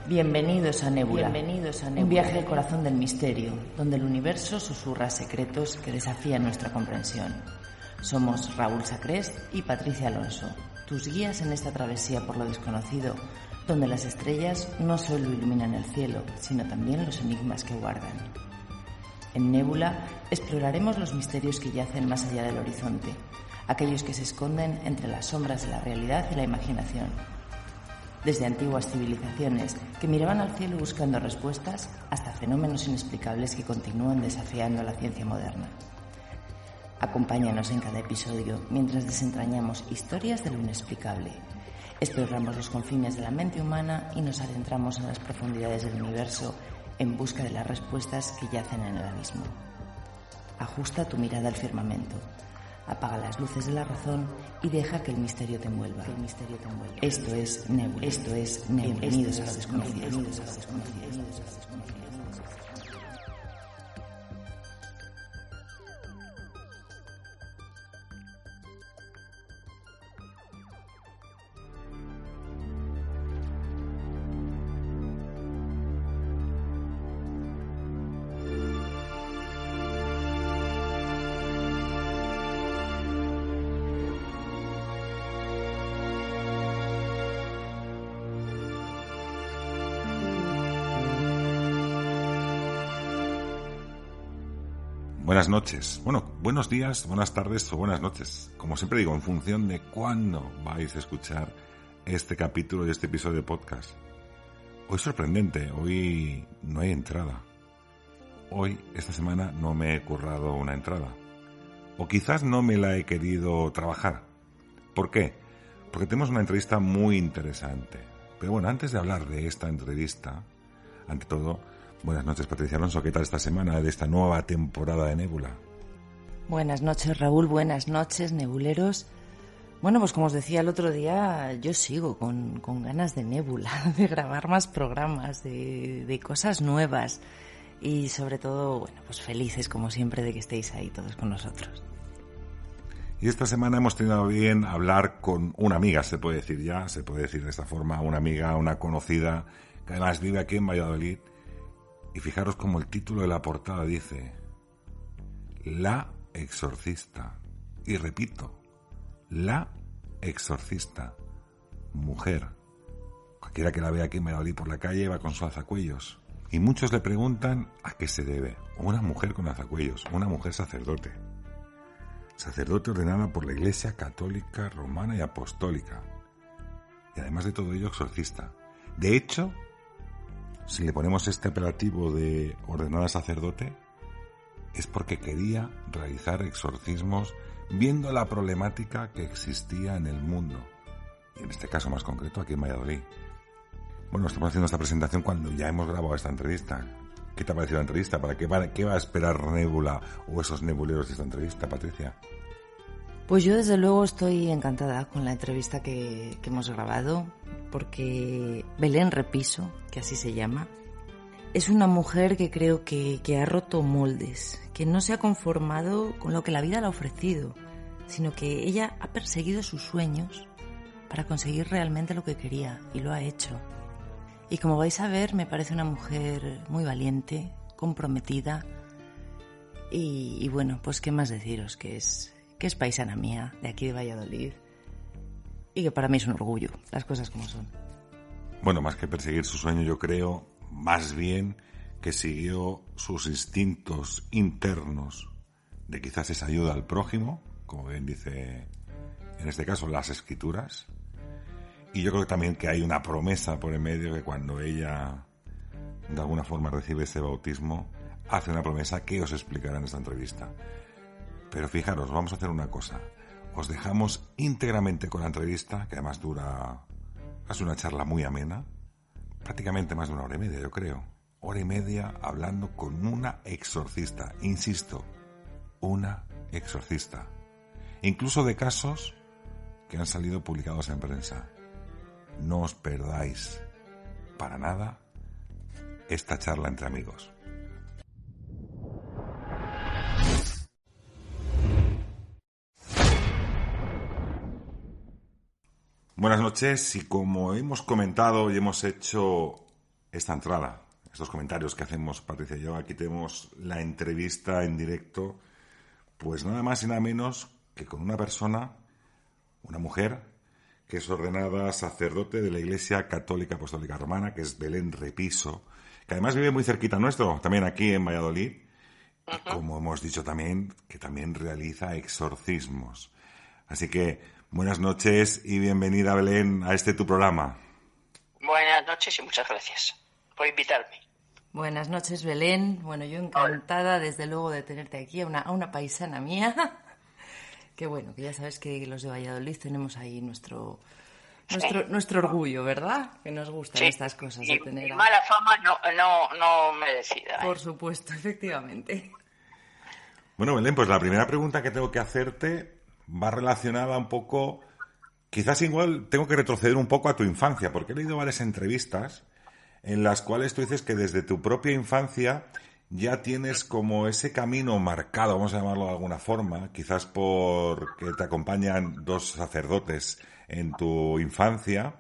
Bienvenidos a Nébula, un viaje al corazón del misterio, donde el universo susurra secretos que desafían nuestra comprensión. Somos Raúl Sacrest y Patricia Alonso, tus guías en esta travesía por lo desconocido, donde las estrellas no solo iluminan el cielo, sino también los enigmas que guardan. En Nébula exploraremos los misterios que yacen más allá del horizonte, aquellos que se esconden entre las sombras de la realidad y la imaginación. Desde antiguas civilizaciones que miraban al cielo buscando respuestas hasta fenómenos inexplicables que continúan desafiando a la ciencia moderna. Acompáñanos en cada episodio mientras desentrañamos historias de lo inexplicable. Exploramos los confines de la mente humana y nos adentramos en las profundidades del universo en busca de las respuestas que yacen en el abismo. Ajusta tu mirada al firmamento. Apaga las luces de la razón y deja que el misterio te envuelva. Esto es Nébula. Bienvenidos a lo desconocido. Buenas noches, buenos días, buenas tardes o buenas noches. Como siempre digo, en función de cuándo vais a escuchar este capítulo y este episodio de podcast. Hoy sorprendente, hoy no hay entrada. Hoy, esta semana, no me he currado una entrada. O quizás no me la he querido trabajar. ¿Por qué? Porque tenemos una entrevista muy interesante. Pero bueno, antes de hablar de esta entrevista, ante todo, buenas noches, Patricia Alonso. ¿Qué tal esta semana de esta nueva temporada de Nébula? Buenas noches, Raúl. Buenas noches, nebuleros. Bueno, pues como os decía el otro día, yo sigo con ganas de Nébula, de grabar más programas, de cosas nuevas y sobre todo, bueno, pues felices como siempre de que estéis ahí todos con nosotros. Y esta semana hemos tenido bien hablar con una amiga, se puede decir de esta forma, una amiga, una conocida, que además vive aquí en Valladolid. Y fijaros como el título de la portada dice La exorcista. Y repito, La exorcista. Mujer. Cualquiera que la vea aquí en Valladolid por la calle va con su alzacuellos. Y muchos le preguntan a qué se debe. Una mujer con alzacuellos, una mujer sacerdote. Sacerdote ordenada por la Iglesia Católica, Romana y Apostólica. Y además de todo ello, exorcista. De hecho, si le ponemos este apelativo de ordenada sacerdote, es porque quería realizar exorcismos viendo la problemática que existía en el mundo. Y en este caso más concreto, aquí en Valladolid. Bueno, estamos haciendo esta presentación cuando ya hemos grabado esta entrevista. ¿Qué te ha parecido la entrevista? ¿Qué va a esperar Nébula o esos nebuleros de esta entrevista, Patricia? Pues yo desde luego estoy encantada con la entrevista que hemos grabado, porque Belén Repiso, que así se llama, es una mujer que creo que ha roto moldes, que no se ha conformado con lo que la vida le ha ofrecido, sino que ella ha perseguido sus sueños para conseguir realmente lo que quería y lo ha hecho. Y como vais a ver, me parece una mujer muy valiente, comprometida y bueno, pues qué más deciros, que es paisana mía, de aquí de Valladolid, y que para mí es un orgullo, las cosas como son. Bueno, más que perseguir su sueño, yo creo, más bien que siguió sus instintos internos de quizás esa ayuda al prójimo, como bien dice, en este caso, las Escrituras. Y yo creo también que hay una promesa por en medio que cuando ella, de alguna forma, recibe ese bautismo, hace una promesa que os explicará en esta entrevista. Pero fijaros, vamos a hacer una cosa. Os dejamos íntegramente con la entrevista, que además es una charla muy amena, prácticamente más de 1 hora y media, yo creo. 1 hora y media hablando con una exorcista. Insisto, una exorcista. Incluso de casos que han salido publicados en prensa. No os perdáis para nada esta charla entre amigos. Buenas noches, y como hemos comentado y hemos hecho esta entrada, estos comentarios que hacemos Patricia y yo. Aquí tenemos la entrevista en directo, pues nada más y nada menos que con una persona, una mujer, que es ordenada sacerdote de la Iglesia Católica Apostólica Romana, que es Belén Repiso, que además vive muy cerquita nuestro, también aquí en Valladolid, y como hemos dicho también, que también realiza exorcismos. Así que buenas noches y bienvenida, Belén, a tu programa. Buenas noches y muchas gracias por invitarme. Buenas noches, Belén. Bueno, yo encantada, desde luego, de tenerte aquí, a una paisana mía. Que bueno, que ya sabes que los de Valladolid tenemos ahí nuestro orgullo, ¿verdad? Que nos gustan estas cosas de tener. Mala fama no merecida. Por supuesto, efectivamente. Bueno, Belén, pues la primera pregunta que tengo que hacerte va relacionada un poco, quizás igual tengo que retroceder un poco a tu infancia, porque he leído varias entrevistas en las cuales tú dices que desde tu propia infancia ya tienes como ese camino marcado, vamos a llamarlo de alguna forma, quizás porque te acompañan dos sacerdotes en tu infancia,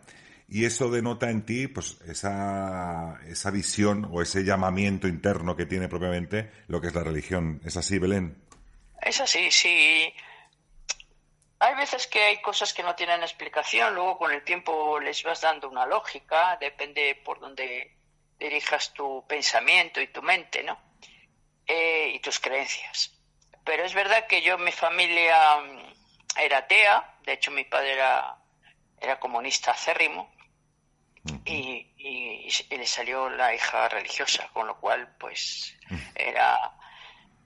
y eso denota en ti pues esa visión o ese llamamiento interno que tiene propiamente lo que es la religión. ¿Es así, Belén? Es así, sí. Hay veces que hay cosas que no tienen explicación, luego con el tiempo les vas dando una lógica, depende por dónde dirijas tu pensamiento y tu mente, ¿no? Y tus creencias. Pero es verdad que mi familia era atea, de hecho mi padre era comunista acérrimo, y le salió la hija religiosa, con lo cual pues era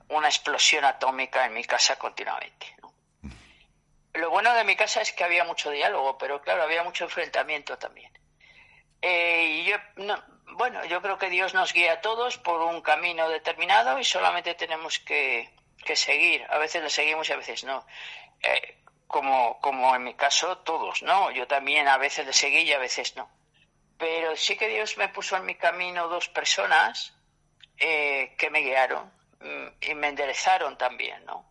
una explosión atómica en mi casa continuamente, ¿no? Lo bueno de mi casa es que había mucho diálogo, pero claro, había mucho enfrentamiento también. Yo creo que Dios nos guía a todos por un camino determinado y solamente tenemos que seguir. A veces le seguimos y a veces no. Como en mi caso, todos, ¿no? Yo también a veces le seguí y a veces no. Pero sí que Dios me puso en mi camino dos personas que me guiaron y me enderezaron también, ¿no?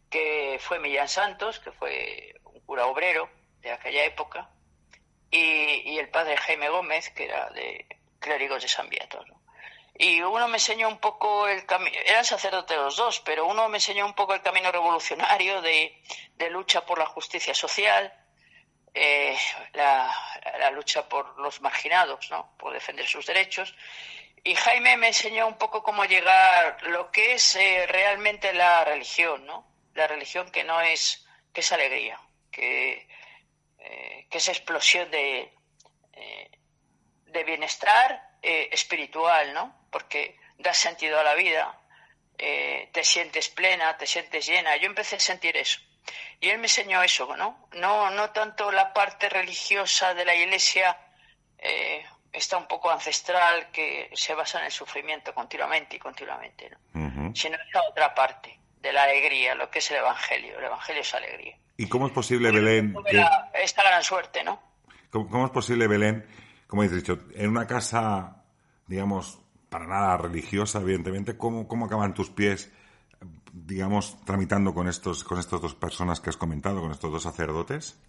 Que fue Millán Santos, que fue un cura obrero de aquella época, y el padre Jaime Gómez, que era de Clérigos de San Beato, ¿no? Y uno me enseñó un poco el camino, eran sacerdotes los dos, pero uno me enseñó un poco el camino revolucionario de lucha por la justicia social, la lucha por los marginados, ¿no? Por defender sus derechos. Y Jaime me enseñó un poco cómo llegar lo que es realmente la religión, ¿no? La religión que es alegría, que es explosión de bienestar espiritual, ¿no? Porque da sentido a la vida, te sientes plena, te sientes llena. Yo empecé a sentir eso. Y él me enseñó eso, ¿no? No tanto la parte religiosa de la Iglesia, está un poco ancestral, que se basa en el sufrimiento continuamente, ¿no? Sino esa otra parte de la alegría, lo que es el Evangelio. El Evangelio es alegría. ¿Y cómo es posible, Belén? Esta gran suerte, ¿no? ¿Cómo es posible, Belén, como has dicho, en una casa, digamos, para nada religiosa, evidentemente, cómo acaban tus pies, digamos, tramitando con estas dos personas que has comentado, con estos dos sacerdotes?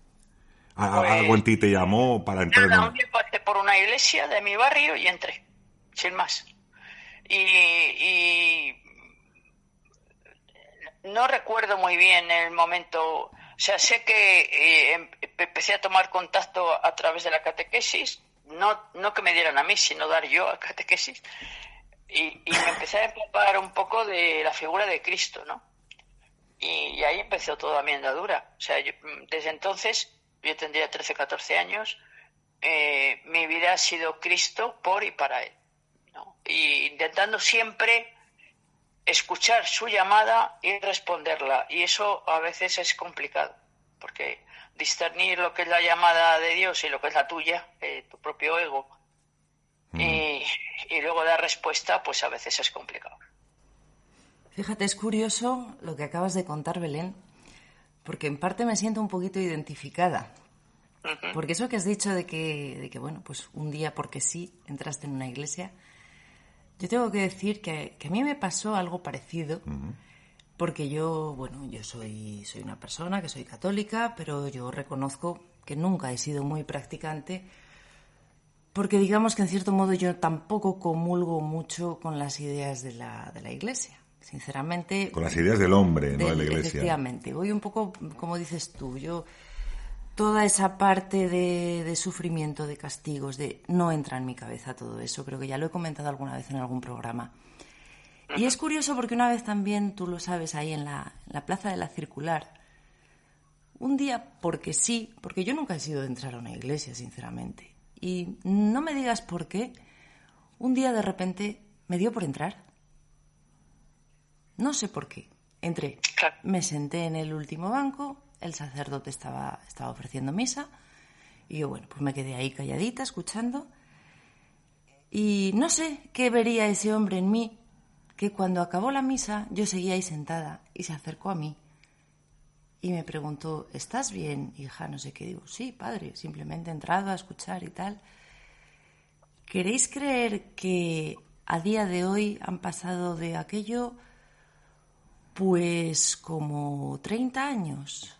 ¿Algo en ti te llamó para entrar en un día pasé por una iglesia de mi barrio y entré, sin más. Y no recuerdo muy bien el momento. O sea, sé que empecé a tomar contacto a través de la catequesis, no que me dieran a mí, sino dar yo a catequesis, y me empecé a empapar un poco de la figura de Cristo, ¿no? Y ahí empezó toda mi andadura. O sea, desde entonces, yo tendría 13, 14 años, mi vida ha sido Cristo por y para Él, ¿no? Y intentando siempre escuchar su llamada y responderla, y eso a veces es complicado, porque discernir lo que es la llamada de Dios y lo que es la tuya, tu propio ego, y luego dar respuesta, pues a veces es complicado. Fíjate, es curioso lo que acabas de contar, Belén, porque en parte me siento un poquito identificada, porque eso que has dicho de que bueno, pues un día porque sí entraste en una iglesia. Yo tengo que decir que a mí me pasó algo parecido, porque yo soy una persona que soy católica, pero yo reconozco que nunca he sido muy practicante, porque digamos que en cierto modo yo tampoco comulgo mucho con las ideas de la Iglesia, sinceramente. Con las ideas del hombre, no de la Iglesia. Efectivamente, voy un poco, como dices tú, toda esa parte de sufrimiento, de castigos, no entra en mi cabeza todo eso, creo que ya lo he comentado alguna vez en algún programa. Y es curioso porque una vez también, tú lo sabes, ahí en la Plaza de la Circular, un día, porque yo nunca he sido de entrar a una iglesia, sinceramente, y no me digas por qué, un día de repente me dio por entrar. No sé por qué. Entré, me senté en el último banco, el sacerdote estaba ofreciendo misa, y yo, bueno, pues me quedé ahí calladita, escuchando, y no sé qué vería ese hombre en mí, que cuando acabó la misa yo seguía ahí sentada y se acercó a mí y me preguntó: ¿estás bien, hija? No sé qué. Digo: sí, padre, simplemente he entrado a escuchar y tal. ¿Queréis creer que a día de hoy han pasado de aquello pues como 30 años,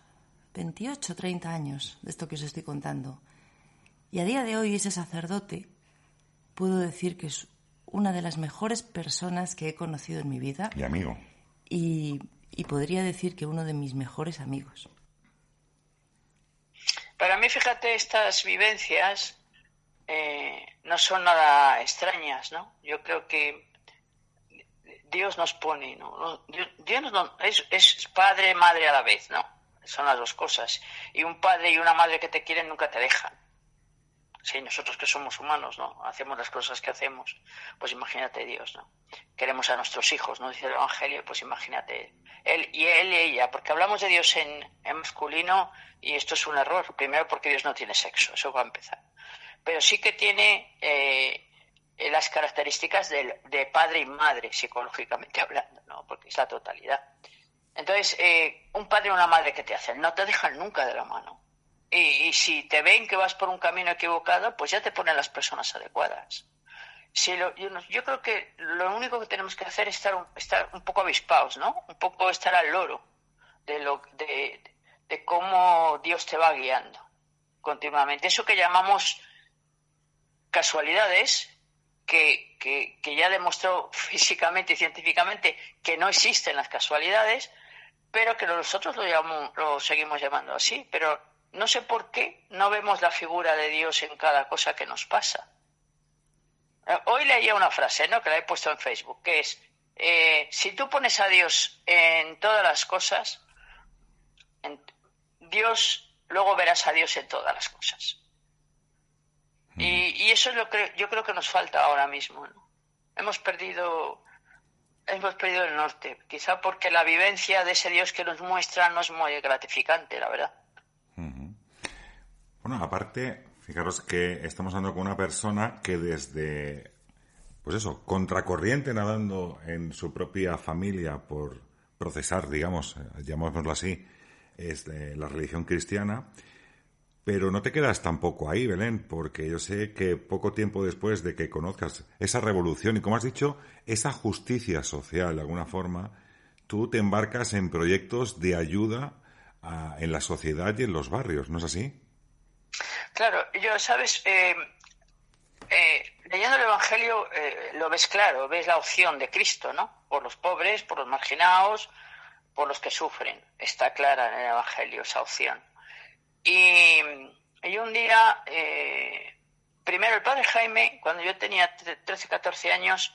28, 30 años de esto que os estoy contando? Y a día de hoy ese sacerdote puedo decir que es una de las mejores personas que he conocido en mi vida. Y amigo. Y podría decir que uno de mis mejores amigos. Para mí, fíjate, estas vivencias no son nada extrañas, ¿no? Yo creo que Dios nos pone, ¿no? Dios es padre, madre a la vez, ¿no? Son las dos cosas. Y un padre y una madre que te quieren nunca te dejan. Sí, nosotros que somos humanos, ¿no? Hacemos las cosas que hacemos, pues imagínate Dios, ¿no? Queremos a nuestros hijos, ¿no? Dice el Evangelio, pues imagínate él y ella, porque hablamos de Dios en masculino y esto es un error. Primero porque Dios no tiene sexo, eso va a empezar. Pero sí que tiene las características de padre y madre, psicológicamente hablando, ¿no? Porque es la totalidad. Entonces, un padre y una madre, ¿qué te hacen? No te dejan nunca de la mano. Y si te ven que vas por un camino equivocado, pues ya te ponen las personas adecuadas. Yo creo que lo único que tenemos que hacer es estar un poco avispados, ¿no? Un poco estar al loro de cómo Dios te va guiando continuamente. Eso que llamamos casualidades, que ya demostró físicamente y científicamente que no existen las casualidades, pero que nosotros lo seguimos llamando así, pero no sé por qué no vemos la figura de Dios en cada cosa que nos pasa. Hoy leía una frase, ¿no?, que la he puesto en Facebook, que es: si tú pones a Dios en todas las cosas, luego verás a Dios en todas las cosas. Y eso es lo que yo creo que nos falta ahora mismo, ¿no? Hemos perdido el norte, quizá porque la vivencia de ese Dios que nos muestra no es muy gratificante, la verdad. Bueno, aparte, fijaros que estamos hablando con una persona que desde, pues eso, contracorriente, nadando en su propia familia por procesar, digamos, llamémoslo así, es la religión cristiana. Pero no te quedas tampoco ahí, Belén, porque yo sé que poco tiempo después de que conozcas esa revolución y, como has dicho, esa justicia social, de alguna forma, tú te embarcas en proyectos de ayuda en la sociedad y en los barrios, ¿no es así? Claro, sabes, leyendo el Evangelio lo ves claro, ves la opción de Cristo, ¿no? Por los pobres, por los marginados, por los que sufren. Está clara en el Evangelio esa opción. Y un día, primero el padre Jaime, cuando yo tenía 13, 14 años,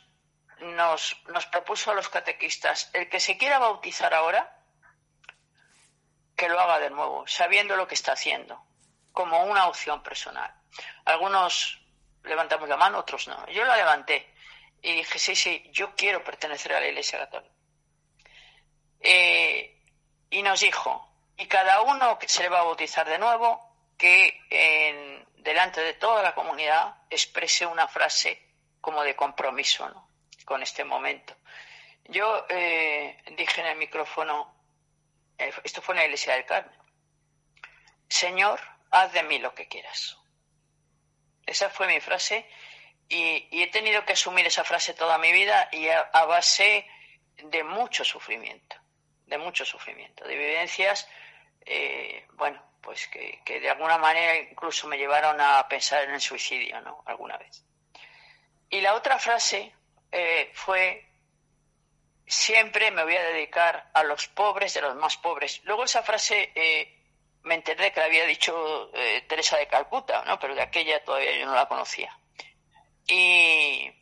nos propuso a los catequistas: el que se quiera bautizar ahora, que lo haga de nuevo, sabiendo lo que está haciendo, como una opción personal. Algunos levantamos la mano, otros no. Yo la levanté y dije: sí, yo quiero pertenecer a la Iglesia Católica. Y nos dijo: y cada uno que se le va a bautizar de nuevo, que delante de toda la comunidad exprese una frase como de compromiso, ¿no?, con este momento. Yo dije en el micrófono, esto fue en la Iglesia del Carmen: Señor, haz de mí lo que quieras. Esa fue mi frase y he tenido que asumir esa frase toda mi vida, y a base de mucho sufrimiento, de vivencias, pues que de alguna manera incluso me llevaron a pensar en el suicidio, ¿no? Alguna vez. Y la otra frase fue: siempre me voy a dedicar a los pobres de los más pobres. Luego esa frase me enteré que la había dicho Teresa de Calcuta, ¿no? Pero de aquella todavía yo no la conocía. Y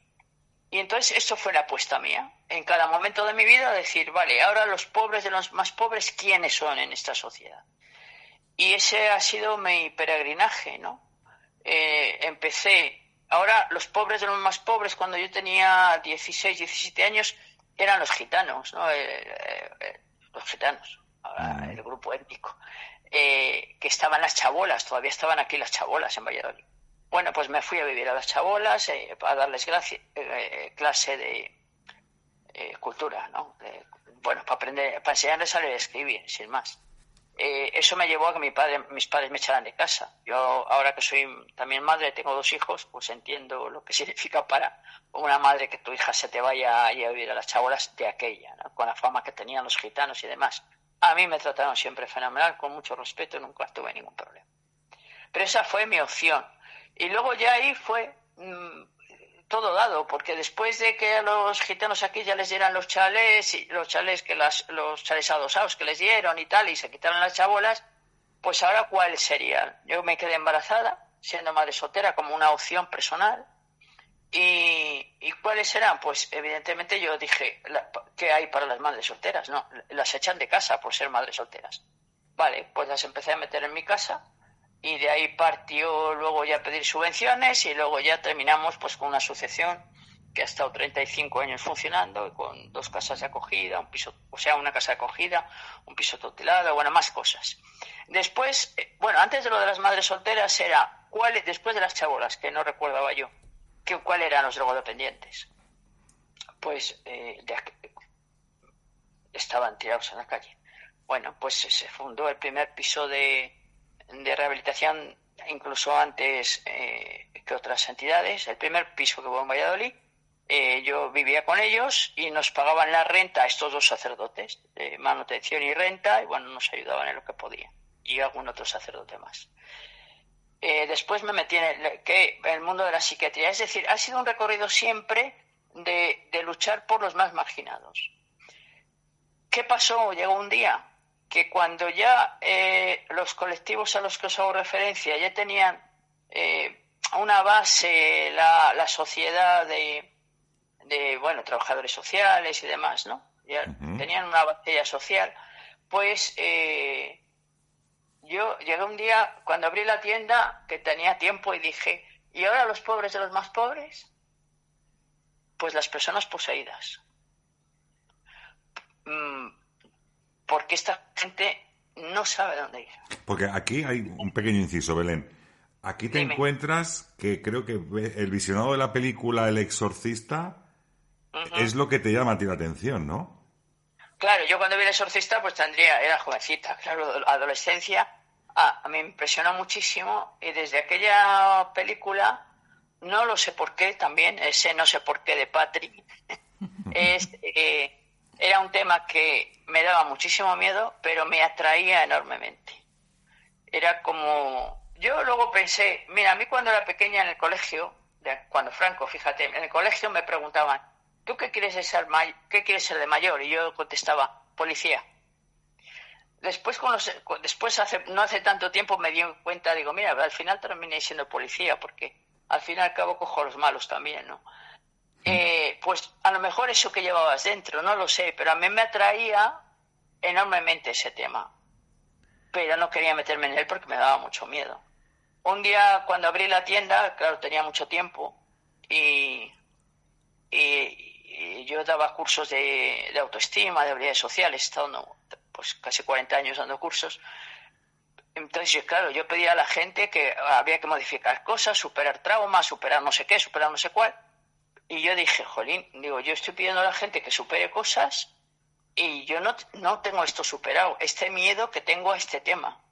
entonces esto fue la apuesta mía. En cada momento de mi vida decir, vale, ahora los pobres de los más pobres, ¿quiénes son en esta sociedad? Y ese ha sido mi peregrinaje, ¿no? Empecé, ahora los pobres de los más pobres, cuando yo tenía 16, 17 años, eran los gitanos, ¿no? Los gitanos, ahora el grupo étnico, que estaban las chabolas, todavía estaban aquí las chabolas en Valladolid. Bueno, pues me fui a vivir a las chabolas para darles clase de cultura, ¿no? Bueno, para enseñarles a leer y escribir, sin más. Eso me llevó a que mis padres me echaran de casa. Yo, ahora que soy también madre, tengo 2 hijos, pues entiendo lo que significa para una madre que tu hija se te vaya a vivir a las chabolas de aquella, ¿no? Con la fama que tenían los gitanos y demás. A mí me trataron siempre fenomenal, con mucho respeto, nunca tuve ningún problema. Pero esa fue mi opción. Y luego ya ahí fue todo dado, porque después de que a los gitanos aquí ya les dieran los chalés que los chalés adosados que les dieron y tal, y se quitaron las chabolas, pues ahora ¿cuáles serían? Yo me quedé embarazada, siendo madre soltera, como una opción personal. ¿Y cuáles serán? Pues evidentemente yo dije, ¿qué hay para las madres solteras? No, las echan de casa por ser madres solteras. Vale, pues las empecé a meter en mi casa. Y de ahí partió luego ya a pedir subvenciones y luego ya terminamos pues con una asociación que ha estado 35 años funcionando, con 2 casas de acogida, un piso, o sea, una casa de acogida, un piso tutelado, bueno, más cosas. Después, antes de lo de las madres solteras era, después de las chabolas, que no recordaba yo, ¿cuáles eran los drogodependientes? Pues estaban tirados en la calle. Bueno, pues se fundó el primer piso de rehabilitación, incluso antes que otras entidades. El primer piso que hubo en Valladolid, yo vivía con ellos y nos pagaban la renta a estos 2 sacerdotes, de manutención y renta, y bueno, nos ayudaban en lo que podían, y algún otro sacerdote más. Después me metí en el mundo de la psiquiatría, es decir, ha sido un recorrido siempre de luchar por los más marginados. ¿Qué pasó? Llegó un día que cuando ya los colectivos a los que os hago referencia ya tenían una base, la sociedad de trabajadores sociales y demás, ¿no? Ya tenían una base ya social, pues yo llegué un día, cuando abrí la tienda, que tenía tiempo, y dije, ¿y ahora los pobres de los más pobres? Pues las personas poseídas. Porque esta gente no sabe dónde ir. Porque aquí hay un pequeño inciso, Belén. Aquí te encuentras que creo que el visionado de la película El Exorcista es lo que te llama a ti la atención, ¿no? Claro, yo cuando vi El Exorcista pues era jovencita, claro, adolescencia. A mí me impresionó muchísimo, y desde aquella película, no lo sé por qué también, ese no sé por qué de Patrick, era un tema que me daba muchísimo miedo, pero me atraía enormemente. Era como... Yo luego pensé, mira, a mí cuando era pequeña en el colegio, cuando Franco, fíjate, en el colegio me preguntaban, ¿tú qué quieres ser de mayor? Y yo contestaba, policía. Después, no hace tanto tiempo me di cuenta, digo, mira, al final terminé siendo policía, porque al fin y al cabo cojo a los malos también, ¿no? Pues a lo mejor eso que llevabas dentro, no lo sé, pero a mí me atraía enormemente ese tema, pero no quería meterme en él porque me daba mucho miedo. Un día cuando abrí la tienda, claro, tenía mucho tiempo y yo daba cursos de autoestima, de habilidades sociales, he estado pues casi 40 años dando cursos. Entonces, claro, yo pedía a la gente que había que modificar cosas, superar traumas, superar no sé qué, superar no sé cuál. Y yo dije, jolín, yo estoy pidiendo a la gente que supere cosas y yo no tengo esto superado, este miedo que tengo a este tema.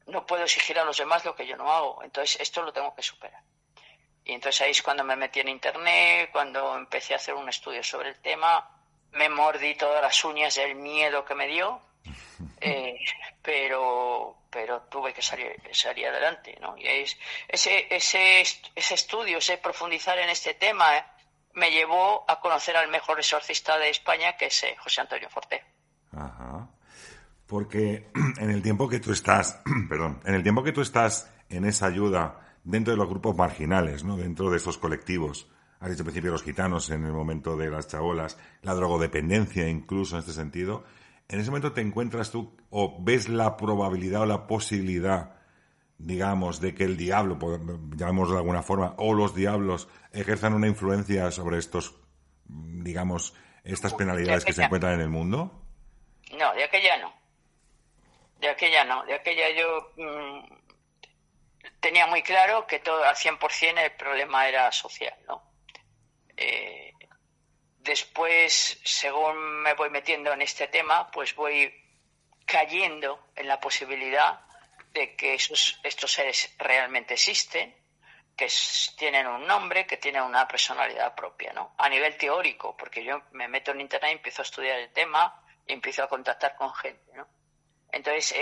No puedo exigir a los demás lo que yo no hago, entonces esto lo tengo que superar. Y entonces ahí es cuando me metí en internet, cuando empecé a hacer un estudio sobre el tema, me mordí todas las uñas del miedo que me dio, pero tuve que salir adelante, ¿no? Y ese estudio, ese profundizar en este tema, me llevó a conocer al mejor exorcista de España, que es José Antonio Fortea. Ajá. Porque en el tiempo que tú estás, en el tiempo que tú estás en esa ayuda dentro de los grupos marginales, ¿no? Dentro de esos colectivos, has dicho al principio los gitanos en el momento de las chabolas, la drogodependencia incluso en este sentido, en ese momento te encuentras tú o ves la probabilidad o la posibilidad, digamos, de que el diablo, llamémoslo de alguna forma, o los diablos ejerzan una influencia sobre estos, digamos, estas penalidades que se encuentran en el mundo. No, de aquella no. De aquella yo tenía muy claro que todo al 100% el problema era social, ¿no? Después, según me voy metiendo en este tema, pues voy cayendo en la posibilidad de que estos seres realmente existen, que tienen un nombre, que tienen una personalidad propia, ¿no? A nivel teórico, porque yo me meto en internet y empiezo a estudiar el tema y empiezo a contactar con gente, ¿no? Entonces,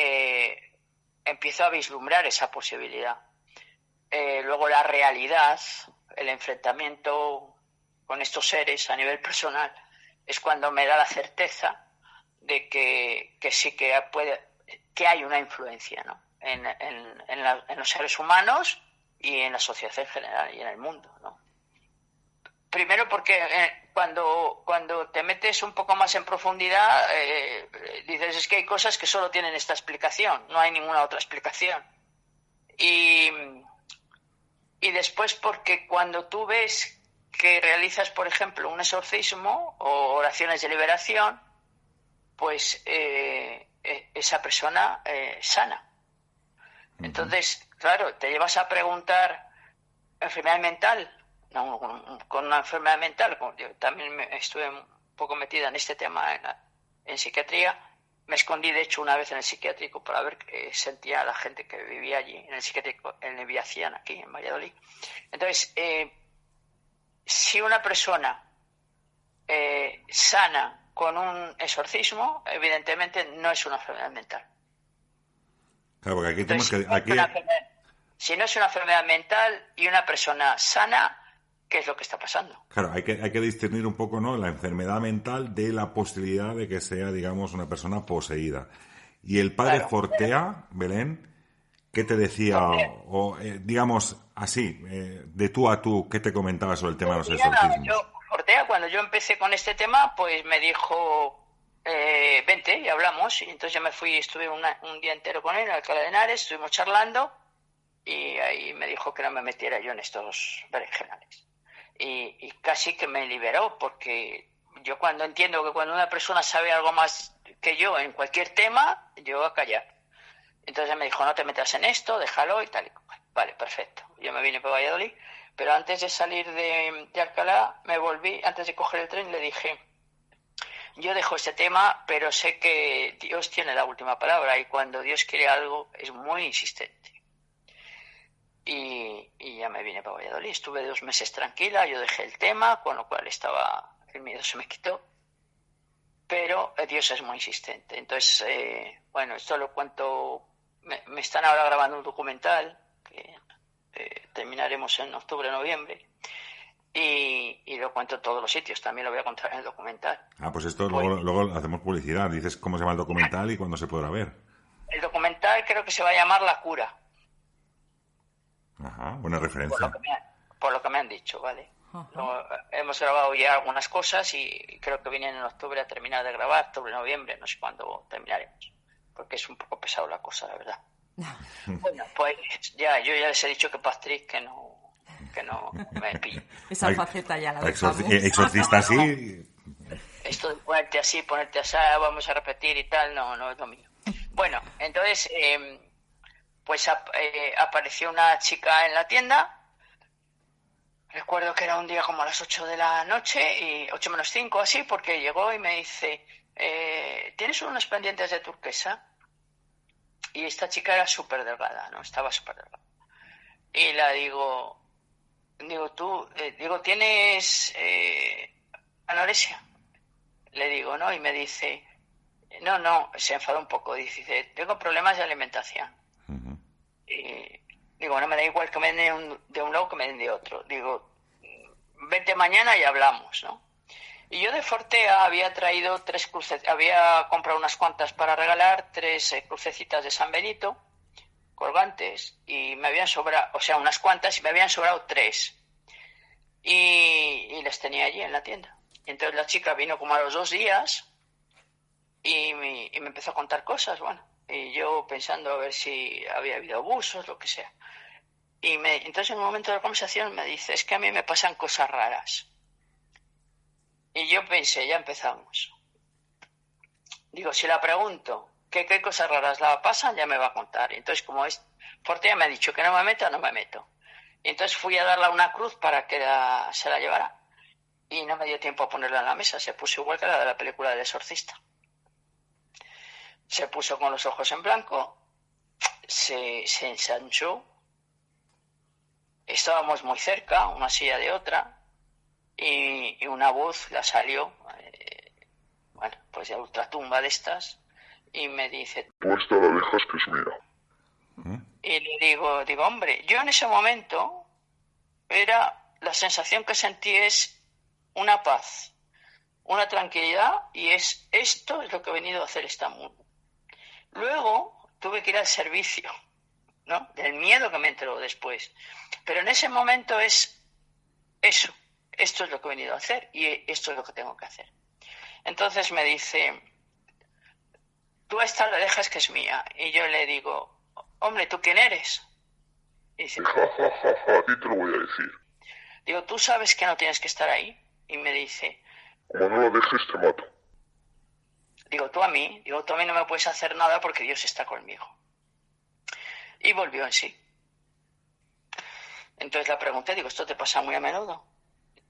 empiezo a vislumbrar esa posibilidad. Luego la realidad, el enfrentamiento con estos seres a nivel personal, es cuando me da la certeza de que sí que hay una influencia, ¿no? en los seres humanos y en la sociedad en general y en el mundo, ¿no? Primero porque cuando te metes un poco más en profundidad, dices, es que hay cosas que solo tienen esta explicación, no hay ninguna otra explicación. Y después porque cuando tú ves que realizas, por ejemplo, un exorcismo o oraciones de liberación, pues esa persona sana. Entonces, claro, te llevas a preguntar, ¿enfermedad mental? No, con una enfermedad mental, yo también estuve un poco metida en este tema en psiquiatría. Me escondí, de hecho, una vez en el psiquiátrico para ver qué sentía la gente que vivía allí, en el psiquiátrico, en el Villacián, aquí en Valladolid. Entonces, si una persona sana con un exorcismo, evidentemente no es una enfermedad mental. Claro, porque aquí Entonces, tenemos que... si no es una enfermedad mental y una persona sana, ¿qué es lo que está pasando? Claro, hay que discernir un poco, ¿no?, la enfermedad mental de la posibilidad de que sea, digamos, una persona poseída. Y el padre Fortea, Belén, ¿qué te decía? O digamos, así, de tú a tú, ¿qué te comentaba sobre el tema de los exorcismos? Fortea, cuando yo empecé con este tema, pues me dijo, vente y hablamos. Y entonces yo me fui, estuve un día entero con él en Alcalá de Henares, estuvimos charlando y ahí me dijo que no me metiera yo en estos berenjenales. Y casi que me liberó, porque yo cuando entiendo que cuando una persona sabe algo más que yo en cualquier tema, yo voy a callar. Entonces me dijo, no te metas en esto, déjalo y tal. Vale, perfecto. Yo me vine para Valladolid, pero antes de salir de Alcalá, me volví, antes de coger el tren, le dije, yo dejo este tema, pero sé que Dios tiene la última palabra y cuando Dios quiere algo es muy insistente. Y ya me vine para Valladolid. Estuve 2 meses tranquila, yo dejé el tema, con lo cual el miedo se me quitó. Pero Dios es muy insistente. Entonces, bueno, esto lo cuento. Me están ahora grabando un documental que terminaremos en octubre, noviembre. Y lo cuento en todos los sitios. También lo voy a contar en el documental. Ah, pues esto luego hacemos publicidad. Dices cómo se llama el documental y cuándo se podrá ver. El documental creo que se va a llamar La Cura. Ajá, buena referencia. Por lo que me han dicho, ¿vale? Hemos grabado ya algunas cosas y creo que vienen en octubre a terminar de grabar, octubre, noviembre, no sé cuándo terminaremos, porque es un poco pesado la cosa, la verdad. Bueno, pues yo ya les he dicho que Patrick que no me pille. Esa faceta ya la dejamos. Exorcista sí. Esto de ponerte así, vamos a repetir y tal, no es lo mío. Bueno, entonces... pues apareció una chica en la tienda. Recuerdo que era un día como a las 8 de la noche, y 8 menos 5 así, porque llegó y me dice, ¿tienes unos pendientes de turquesa? Y esta chica era súper delgada, ¿no? Estaba súper delgada. Y la digo, ¿tienes anorexia? Le digo, ¿no? Y me dice, No, se enfadó un poco. Dice, tengo problemas de alimentación. Uh-huh. Y digo, no me da igual que me den de un lado que me den de otro. Digo, vete mañana y hablamos, ¿no? Y yo de Fortea había traído 3 cruces, había comprado unas cuantas para regalar, 3 crucecitas de San Benito, colgantes, y me habían sobrado, o sea, unas cuantas, y me habían sobrado 3. Y les tenía allí en la tienda. Y entonces la chica vino como a los 2 días y me empezó a contar cosas, bueno, y yo pensando a ver si había habido abusos, lo que sea. Y entonces en un momento de la conversación me dice, es que a mí me pasan cosas raras. Y yo pensé, ya empezamos. Digo, si la pregunto, ¿qué cosas raras la pasan? Ya me va a contar. Y entonces como Fortea me ha dicho que no me meta, no me meto. Y entonces fui a darle una cruz para que se la llevara. Y no me dio tiempo a ponerla en la mesa. Se puso igual que la de la película del exorcista. Se puso con los ojos en blanco, se ensanchó. Estábamos muy cerca, una silla de otra, y una voz la salió, bueno, pues de ultratumba de estas, y me dice, tú esta la dejas que es mía. Y le digo, hombre, yo en ese momento la sensación que sentí es una paz, una tranquilidad, y esto es lo que he venido a hacer esta mundo. Luego tuve que ir al servicio, ¿no? Del miedo que me entró después. Pero en ese momento es eso. Esto es lo que he venido a hacer y esto es lo que tengo que hacer. Entonces me dice, tú a esta la dejas que es mía. Y yo le digo, hombre, ¿tú quién eres? Y dice, a ti te lo voy a decir. Digo, ¿tú sabes que no tienes que estar ahí? Y me dice, como no la dejes te mato. Digo, tú a mí no me puedes hacer nada porque Dios está conmigo. Y volvió en sí. Entonces la pregunté, digo, ¿esto te pasa muy a menudo?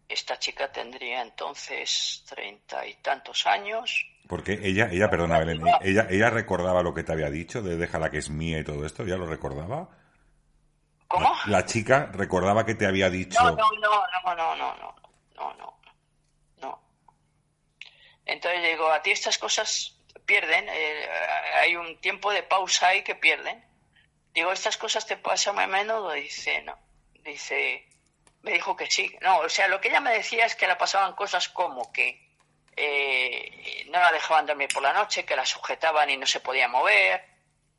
Esta chica tendría entonces 30 y tantos años. Porque ella, perdona, Belén, ella recordaba lo que te había dicho, de déjala que es mía y todo esto, ¿ya lo recordaba? ¿Cómo? La chica recordaba que te había dicho... No. Entonces digo, a ti estas cosas pierden, hay un tiempo de pausa ahí que pierden. Digo, ¿estas cosas te pasan muy a menudo? Dice, no. Dice, me dijo que sí. No, o sea, lo que ella me decía es que le pasaban cosas como que no la dejaban dormir por la noche, que la sujetaban y no se podía mover,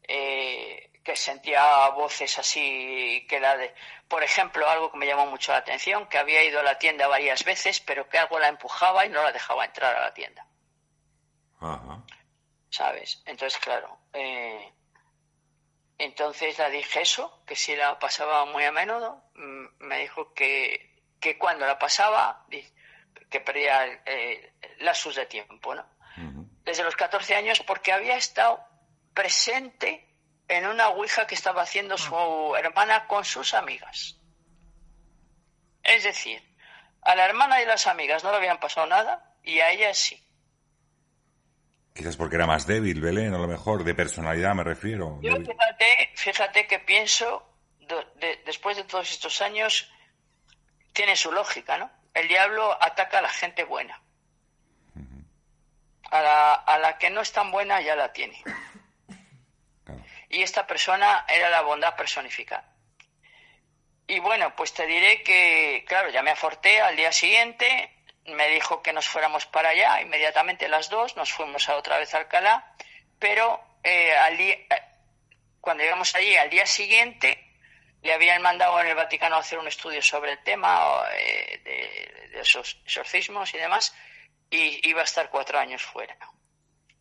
que sentía voces así, por ejemplo, algo que me llamó mucho la atención, que había ido a la tienda varias veces, pero que algo la empujaba y no la dejaba entrar a la tienda. Ajá. ¿Sabes? Entonces, claro, entonces le dije eso, que si la pasaba muy a menudo. Me dijo que cuando la pasaba, que perdía lapsus de tiempo, ¿no? Uh-huh. Desde los 14 años, porque había estado presente en una ouija que estaba haciendo su hermana con sus amigas. Es decir, a la hermana y las amigas no le habían pasado nada y a ella sí. Quizás porque era más débil, Belén, a lo mejor, de personalidad me refiero. Yo fíjate que pienso, después de todos estos años, tiene su lógica, ¿no? El diablo ataca a la gente buena. Uh-huh. A la que no es tan buena ya la tiene. Claro. Y esta persona era la bondad personificada. Y bueno, pues te diré que, claro, llamé a Fortea al día siguiente, me dijo que nos fuéramos para allá, inmediatamente las dos, nos fuimos otra vez a Alcalá, pero cuando llegamos allí al día siguiente, le habían mandado en el Vaticano a hacer un estudio sobre el tema de esos exorcismos y demás, y iba a estar 4 años fuera.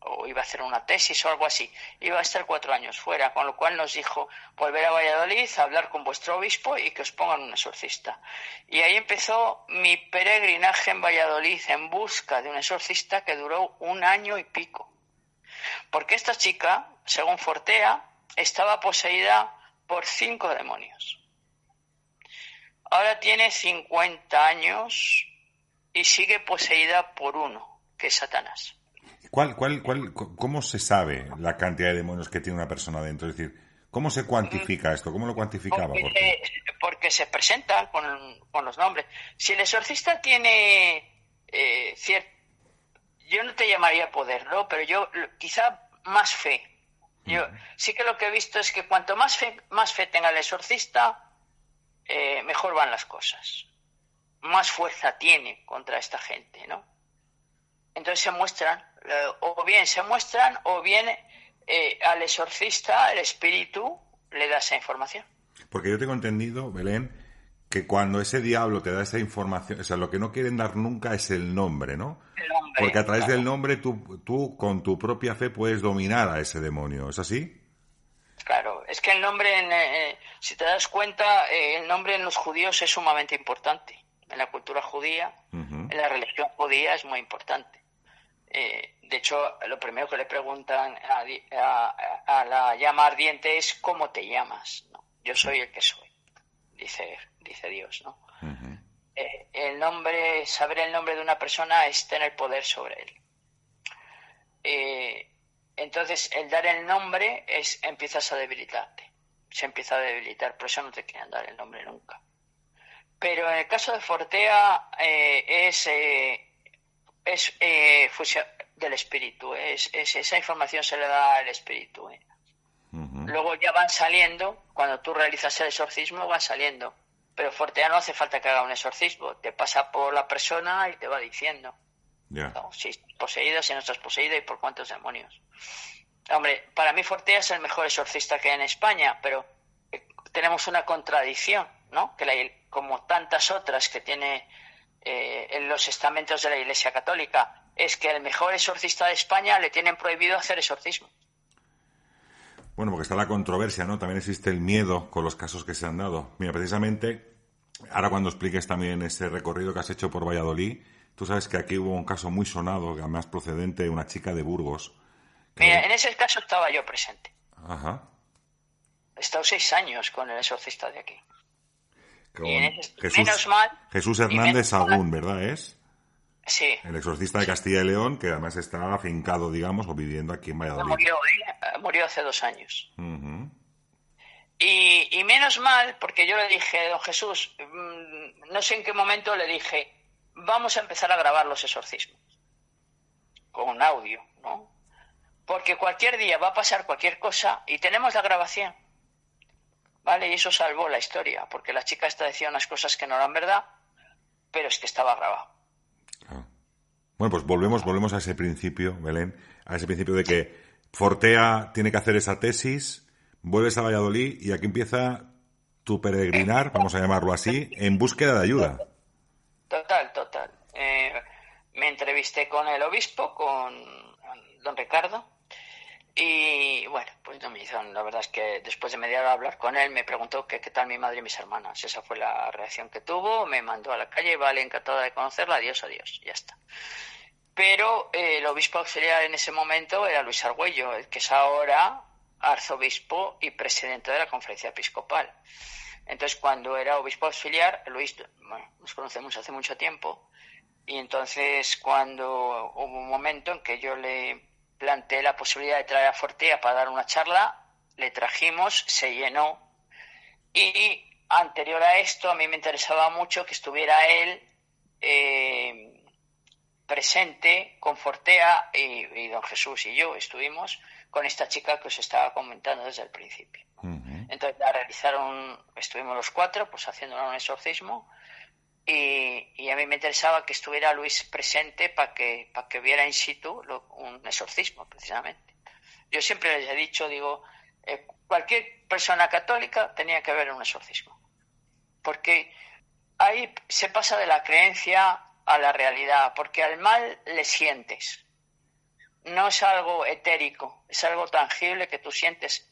O iba a hacer una tesis o algo así. Iba a estar 4 años fuera, con lo cual nos dijo, volver a Valladolid, a hablar con vuestro obispo y que os pongan un exorcista. Y ahí empezó mi peregrinaje en Valladolid en busca de un exorcista que duró 1 año y pico. Porque esta chica, según Fortea, estaba poseída por 5 demonios. Ahora tiene 50 años y sigue poseída por uno, que es Satanás. ¿Cómo se sabe la cantidad de demonios que tiene una persona dentro? Es decir, ¿cómo se cuantifica esto? ¿Cómo lo cuantificaba? Porque se presentan con los nombres. Si el exorcista tiene yo no te llamaría poder, ¿no? Pero yo quizá más fe. Yo sí que lo que he visto es que cuanto más fe tenga el exorcista, mejor van las cosas. Más fuerza tiene contra esta gente, ¿no? Entonces se muestran, o bien al exorcista, el espíritu, le da esa información. Porque yo tengo entendido, Belén, que cuando ese diablo te da esa información, o sea, lo que no quieren dar nunca es el nombre, ¿no? El nombre, porque a través claro. del nombre tú con tu propia fe puedes dominar a ese demonio, ¿es así? Claro, es que el nombre, si te das cuenta, el nombre en los judíos es sumamente importante. En la cultura judía, en la religión judía es muy importante. De hecho, lo primero que le preguntan a la llama ardiente es ¿cómo te llamas? ¿No? Yo soy el que soy, dice Dios, ¿no? El nombre, saber el nombre de una persona es tener poder sobre él. Entonces, el dar el nombre empiezas a debilitarte. Se empieza a debilitar, por eso no te quieren dar el nombre nunca. Pero en el caso de Fortea es fusión del espíritu. Esa información se le da al espíritu. Luego ya van saliendo, cuando tú realizas el exorcismo van saliendo. Pero Fortea no hace falta que haga un exorcismo. Te pasa por la persona y te va diciendo. No, si estás poseído, si no estás poseído y por cuántos demonios. Hombre, para mí Fortea es el mejor exorcista que hay en España, pero tenemos una contradicción, ¿no? Como tantas otras que tiene en los estamentos de la Iglesia Católica, es que el mejor exorcista de España le tienen prohibido hacer exorcismo. Bueno, porque está la controversia, ¿no? También existe el miedo con los casos que se han dado. Mira, precisamente, ahora cuando expliques también ese recorrido que has hecho por Valladolid, tú sabes que aquí hubo un caso muy sonado, además procedente de una chica de Burgos. Mira, en ese caso estaba yo presente. Ajá. He estado 6 años con el exorcista de aquí. Jesús Hernández Sagún, ¿verdad es? Sí. El exorcista de Castilla y León, que además está afincado, digamos, o viviendo aquí en Valladolid. Murió hace 2 años. Y menos mal, porque yo le dije, don Jesús, no sé en qué momento le dije, vamos a empezar a grabar los exorcismos. Con audio, ¿no? Porque cualquier día va a pasar cualquier cosa y tenemos la grabación. ¿Vale? Y eso salvó la historia, porque la chica esta decía unas cosas que no eran verdad, pero es que estaba grabado. Claro. Bueno, pues volvemos a ese principio, Belén, a ese principio de que Fortea tiene que hacer esa tesis, vuelves a Valladolid y aquí empieza tu peregrinar, vamos a llamarlo así, en búsqueda de ayuda. Total. Me entrevisté con el obispo, con don Ricardo, y bueno, pues no me hizo, la verdad es que después de media hora hablar con él me preguntó qué tal mi madre y mis hermanas. Esa fue la reacción que tuvo, me mandó a la calle, vale, encantada de conocerla, adiós, ya está. Pero el obispo auxiliar en ese momento era Luis Argüello, el que es ahora arzobispo y presidente de la conferencia episcopal. Entonces, cuando era obispo auxiliar, Luis, bueno, nos conocemos hace mucho tiempo, y entonces cuando hubo un momento en que yo le planteé la posibilidad de traer a Fortea para dar una charla, le trajimos, se llenó, y anterior a esto a mí me interesaba mucho que estuviera él presente con Fortea, y don Jesús y yo estuvimos con esta chica que os estaba comentando desde el principio. Entonces estuvimos los 4 pues haciendo un exorcismo, y a mí me interesaba que estuviera Luis presente para que viera in situ un exorcismo, precisamente. Yo siempre les he dicho, cualquier persona católica tenía que ver un exorcismo, porque ahí se pasa de la creencia a la realidad, porque al mal le sientes. No es algo etérico, es algo tangible que tú sientes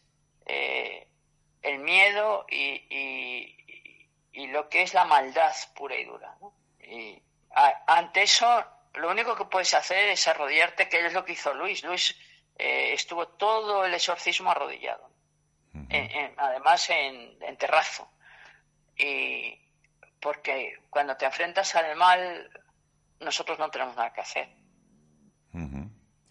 el miedo y lo que es la maldad pura y dura, ¿no? Y ante eso, lo único que puedes hacer es arrodillarte, que es lo que hizo Luis. Luis estuvo todo el exorcismo arrodillado, además en terrazo. Y porque cuando te enfrentas al mal, nosotros no tenemos nada que hacer.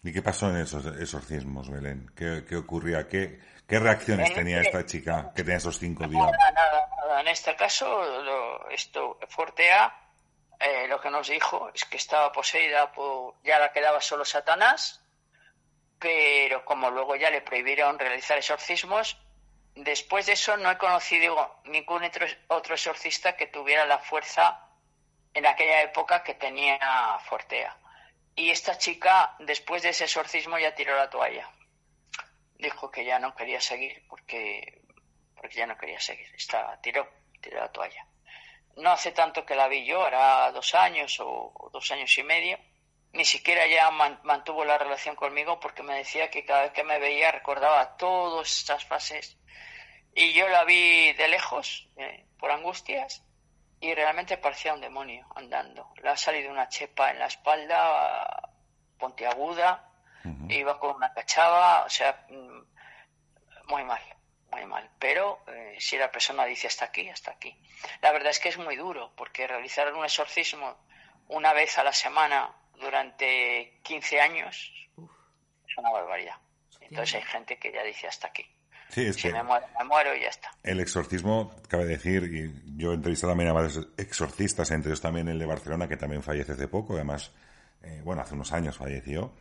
¿Y qué pasó en esos exorcismos, Belén? ¿Qué ocurría? ¿Qué reacciones tenía esta chica que tenía esos 5 días? Nada. En este caso, Fortea lo que nos dijo es que estaba poseída ya la quedaba solo Satanás, pero como luego ya le prohibieron realizar exorcismos, después de eso no he conocido ningún otro exorcista que tuviera la fuerza en aquella época que tenía Fortea. Y esta chica, después de ese exorcismo, ya tiró la toalla. Dijo que ya no quería seguir porque ya no quería seguir. Tiró la toalla. No hace tanto que la vi yo, hará 2 años o 2 años y medio. Ni siquiera ya mantuvo la relación conmigo porque me decía que cada vez que me veía recordaba todas estas fases. Y yo la vi de lejos, por Angustias, y realmente parecía un demonio andando. Le ha salido una chepa en la espalda, puntiaguda, iba con una cachava, o sea, muy mal. Pero si la persona dice hasta aquí. La verdad es que es muy duro, porque realizar un exorcismo una vez a la semana durante 15 años es una barbaridad. Entonces hay gente que ya dice hasta aquí. Sí, es si que me muero y ya está. El exorcismo, cabe decir, y yo he entrevistado también a varios exorcistas, entre ellos también el de Barcelona, que también fallece hace poco, además, hace unos años falleció.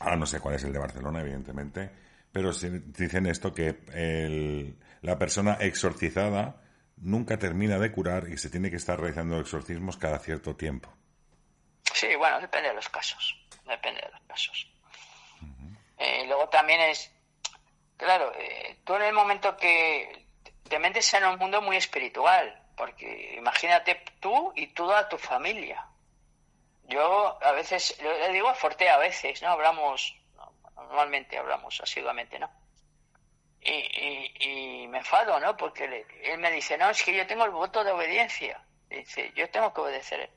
Ahora no sé cuál es el de Barcelona, evidentemente, pero sí dicen esto, que la persona exorcizada nunca termina de curar y se tiene que estar realizando exorcismos cada cierto tiempo. Sí, bueno, depende de los casos. Luego también es, claro, tú en el momento que te metes en un mundo muy espiritual, porque imagínate tú y toda tu familia. Yo a veces, le digo a Fortea a veces, ¿no? Normalmente hablamos asiduamente, ¿no? Y me enfado, ¿no? Porque él me dice, no, es que yo tengo el voto de obediencia. Dice, yo tengo que obedecer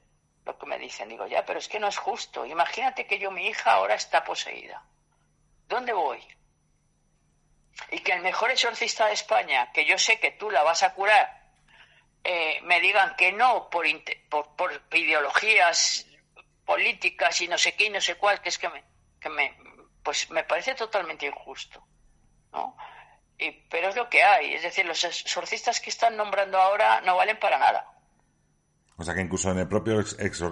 lo que me dicen. Digo, ya, pero es que no es justo. Imagínate que mi hija ahora está poseída. ¿Dónde voy? Y que el mejor exorcista de España, que yo sé que tú la vas a curar, me digan que no por ideologías políticas y no sé qué y no sé cuál, que es que pues me parece totalmente injusto, ¿no? Pero es lo que hay, es decir, los exorcistas que están nombrando ahora no valen para nada. O sea que incluso en el propio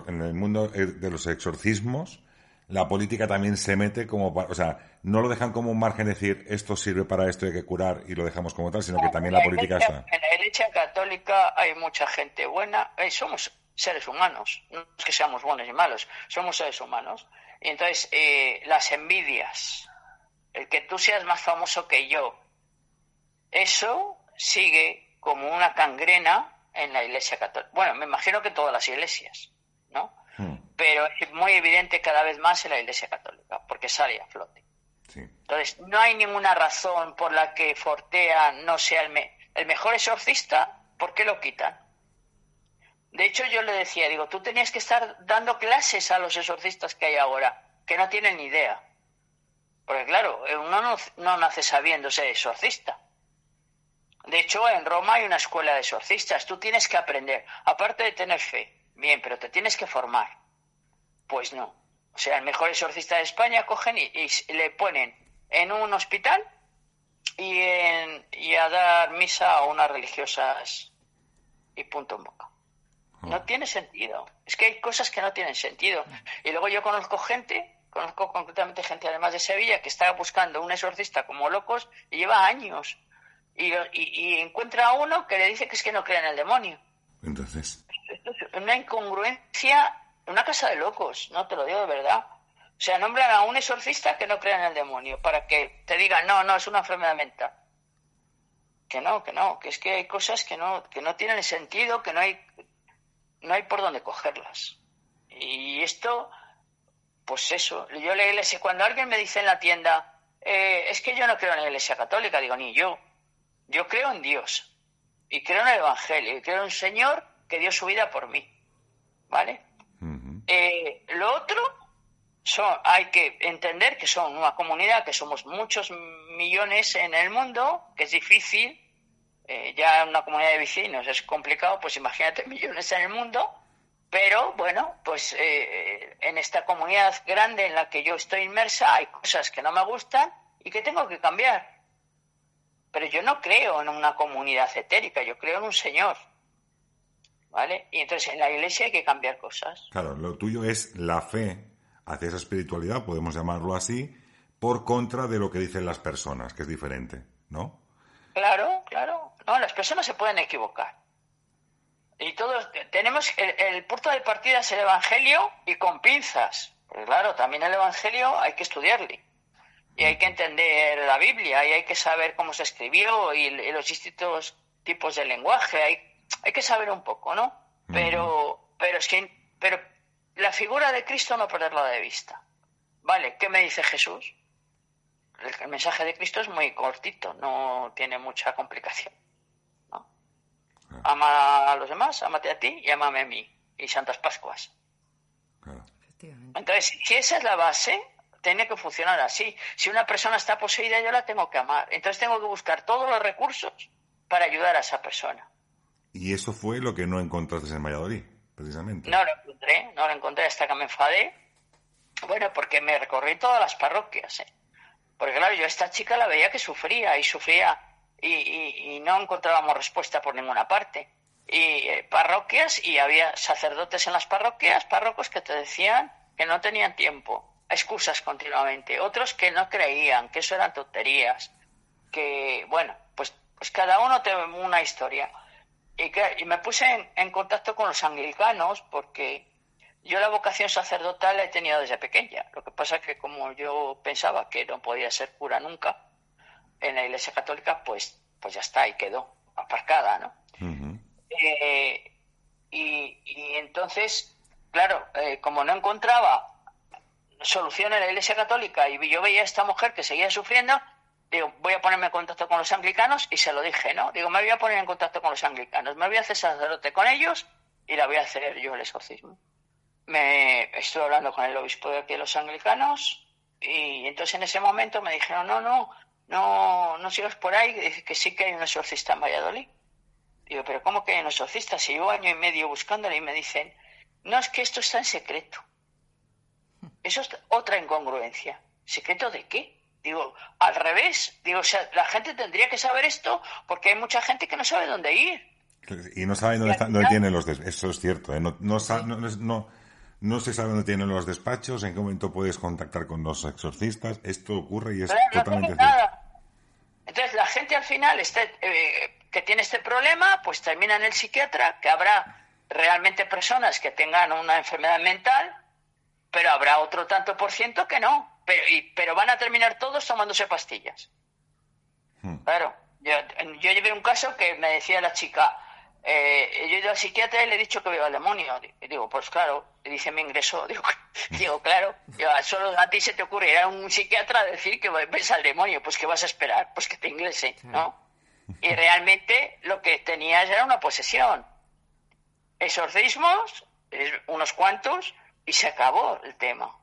en el mundo de los exorcismos, la política también se mete o sea, no lo dejan como un margen de decir esto sirve para esto, hay que curar y lo dejamos como tal, sino que también la política está. En la Iglesia Católica hay mucha gente buena, somos seres humanos, no es que seamos buenos y malos, somos seres humanos. Y entonces las envidias, el que tú seas más famoso que yo, eso sigue como una gangrena en la Iglesia Católica. Bueno, me imagino que todas las iglesias, ¿no? Pero es muy evidente cada vez más en la Iglesia Católica, porque sale a flote. Sí. Entonces, no hay ninguna razón por la que Fortea no sea el mejor exorcista. ¿Por qué lo quitan? De hecho, yo le decía, digo, tú tenías que estar dando clases a los exorcistas que hay ahora, que no tienen ni idea. Porque claro, uno no nace sabiendo ser exorcista. De hecho, en Roma hay una escuela de exorcistas. Tú tienes que aprender, aparte de tener fe. Bien, pero te tienes que formar. Pues no. O sea, el mejor exorcista de España cogen y le ponen en un hospital y a dar misa a unas religiosas y punto en boca. No tiene sentido. Es que hay cosas que no tienen sentido. Y luego yo conozco concretamente gente además de Sevilla que está buscando un exorcista como locos y lleva años. Y encuentra a uno que le dice que es que no cree en el demonio. Entonces, una incongruencia, una casa de locos, no te lo digo de verdad. O sea, nombran a un exorcista que no cree en el demonio para que te digan, no, es una enfermedad mental. Que no, que es que hay cosas que no tienen sentido, que no hay por dónde cogerlas. Y esto, pues eso, yo la iglesia, cuando alguien me dice en la tienda, es que yo no creo en la Iglesia Católica, digo, ni yo. Yo creo en Dios y creo en el Evangelio y creo en un Señor que dio su vida por mí, ¿vale? uh-huh. Lo otro hay que entender que son una comunidad, que somos muchos millones en el mundo, que es difícil, ya una comunidad de vecinos es complicado, pues imagínate millones en el mundo, pero bueno, pues en esta comunidad grande en la que yo estoy inmersa hay cosas que no me gustan y que tengo que cambiar. Pero yo no creo en una comunidad etérica, yo creo en un Señor. ¿vale? Y entonces en la Iglesia hay que cambiar cosas. Claro, lo tuyo es la fe hacia esa espiritualidad, podemos llamarlo así, por contra de lo que dicen las personas, que es diferente, ¿no? Claro. No, las personas se pueden equivocar. Y todos tenemos el punto de partida es el Evangelio y con pinzas. Porque claro, también el Evangelio hay que estudiarle. Y hay que entender la Biblia, y hay que saber cómo se escribió y los distintos tipos de lenguaje. Hay que saber un poco, ¿no? Pero la figura de Cristo no perderla de vista. Vale, ¿qué me dice Jesús? El mensaje de Cristo es muy cortito, no tiene mucha complicación, ¿no? Ama a los demás, ámate a ti y ámame a mí. Y Santas Pascuas. Claro. Entonces, si esa es la base, tiene que funcionar así. Si una persona está poseída, yo la tengo que amar. Entonces tengo que buscar todos los recursos para ayudar a esa persona. Y eso fue lo que no encontraste en Valladolid, precisamente. No lo encontré hasta que me enfadé. Bueno, porque me recorrí todas las parroquias, ¿eh? Porque claro, yo a esta chica la veía que sufría y no encontrábamos respuesta por ninguna parte. Y parroquias, y había sacerdotes en las parroquias, párrocos que te decían que no tenían tiempo, excusas continuamente, otros que no creían, que eso eran tonterías, que bueno, pues cada uno tiene una historia. Y me puse en contacto con los anglicanos porque yo la vocación sacerdotal la he tenido desde pequeña. Lo que pasa es que como yo pensaba que no podía ser cura nunca en la Iglesia Católica, pues ya está, ahí quedó, aparcada, ¿no? Uh-huh. Y entonces, claro, como no encontraba solución en la Iglesia Católica y yo veía a esta mujer que seguía sufriendo, digo, voy a ponerme en contacto con los anglicanos, y se lo dije, ¿no? Digo, me voy a poner en contacto con los anglicanos, me voy a hacer sacerdote con ellos y la voy a hacer yo el exorcismo. Estuve hablando con el obispo de aquí de los anglicanos y entonces en ese momento me dijeron, no sigas por ahí, que sí que hay un exorcista en Valladolid. Digo, pero ¿cómo que hay un exorcista? Si llevo 1 año y medio buscándole, y me dicen, no, es que esto está en secreto. Eso es otra incongruencia. ¿Secreto de qué? Digo, al revés. Digo, o sea, la gente tendría que saber esto porque hay mucha gente que no sabe dónde ir. Y no saben dónde tienen los despachos. Eso es cierto, ¿eh? No se sabe dónde tienen los despachos, en qué momento puedes contactar con los exorcistas. Esto ocurre y es totalmente cierto. Entonces la gente al final que tiene este problema, pues termina en el psiquiatra, que habrá realmente personas que tengan una enfermedad mental, pero habrá otro tanto por ciento que no. Pero van a terminar todos tomándose pastillas. Claro, yo llevé un caso que me decía la chica, yo he ido al psiquiatra y le he dicho que veo al demonio. Y digo, pues claro, y dice, me ingresó. Digo, claro, solo a ti se te ocurre ir a un psiquiatra a decir que ves al demonio. Pues ¿qué vas a esperar? Pues que te ingrese, ¿no? Y realmente lo que tenías era una posesión. Exorcismos, unos cuantos, y se acabó el tema.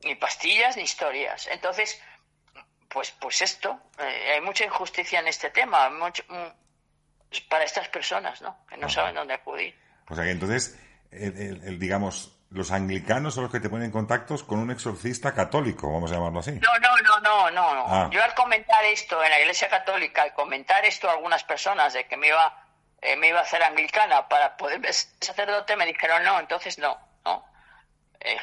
Ni pastillas ni historias. Entonces, pues esto, hay mucha injusticia en este tema, para estas personas, ¿no? Que no saben dónde acudir. O sea que entonces, digamos, los anglicanos son los que te ponen en contactos con un exorcista católico, vamos a llamarlo así. No. Ah. Yo al comentar esto en la Iglesia Católica, al comentar esto a algunas personas de que me iba a hacer anglicana para poder ser sacerdote, me dijeron entonces no.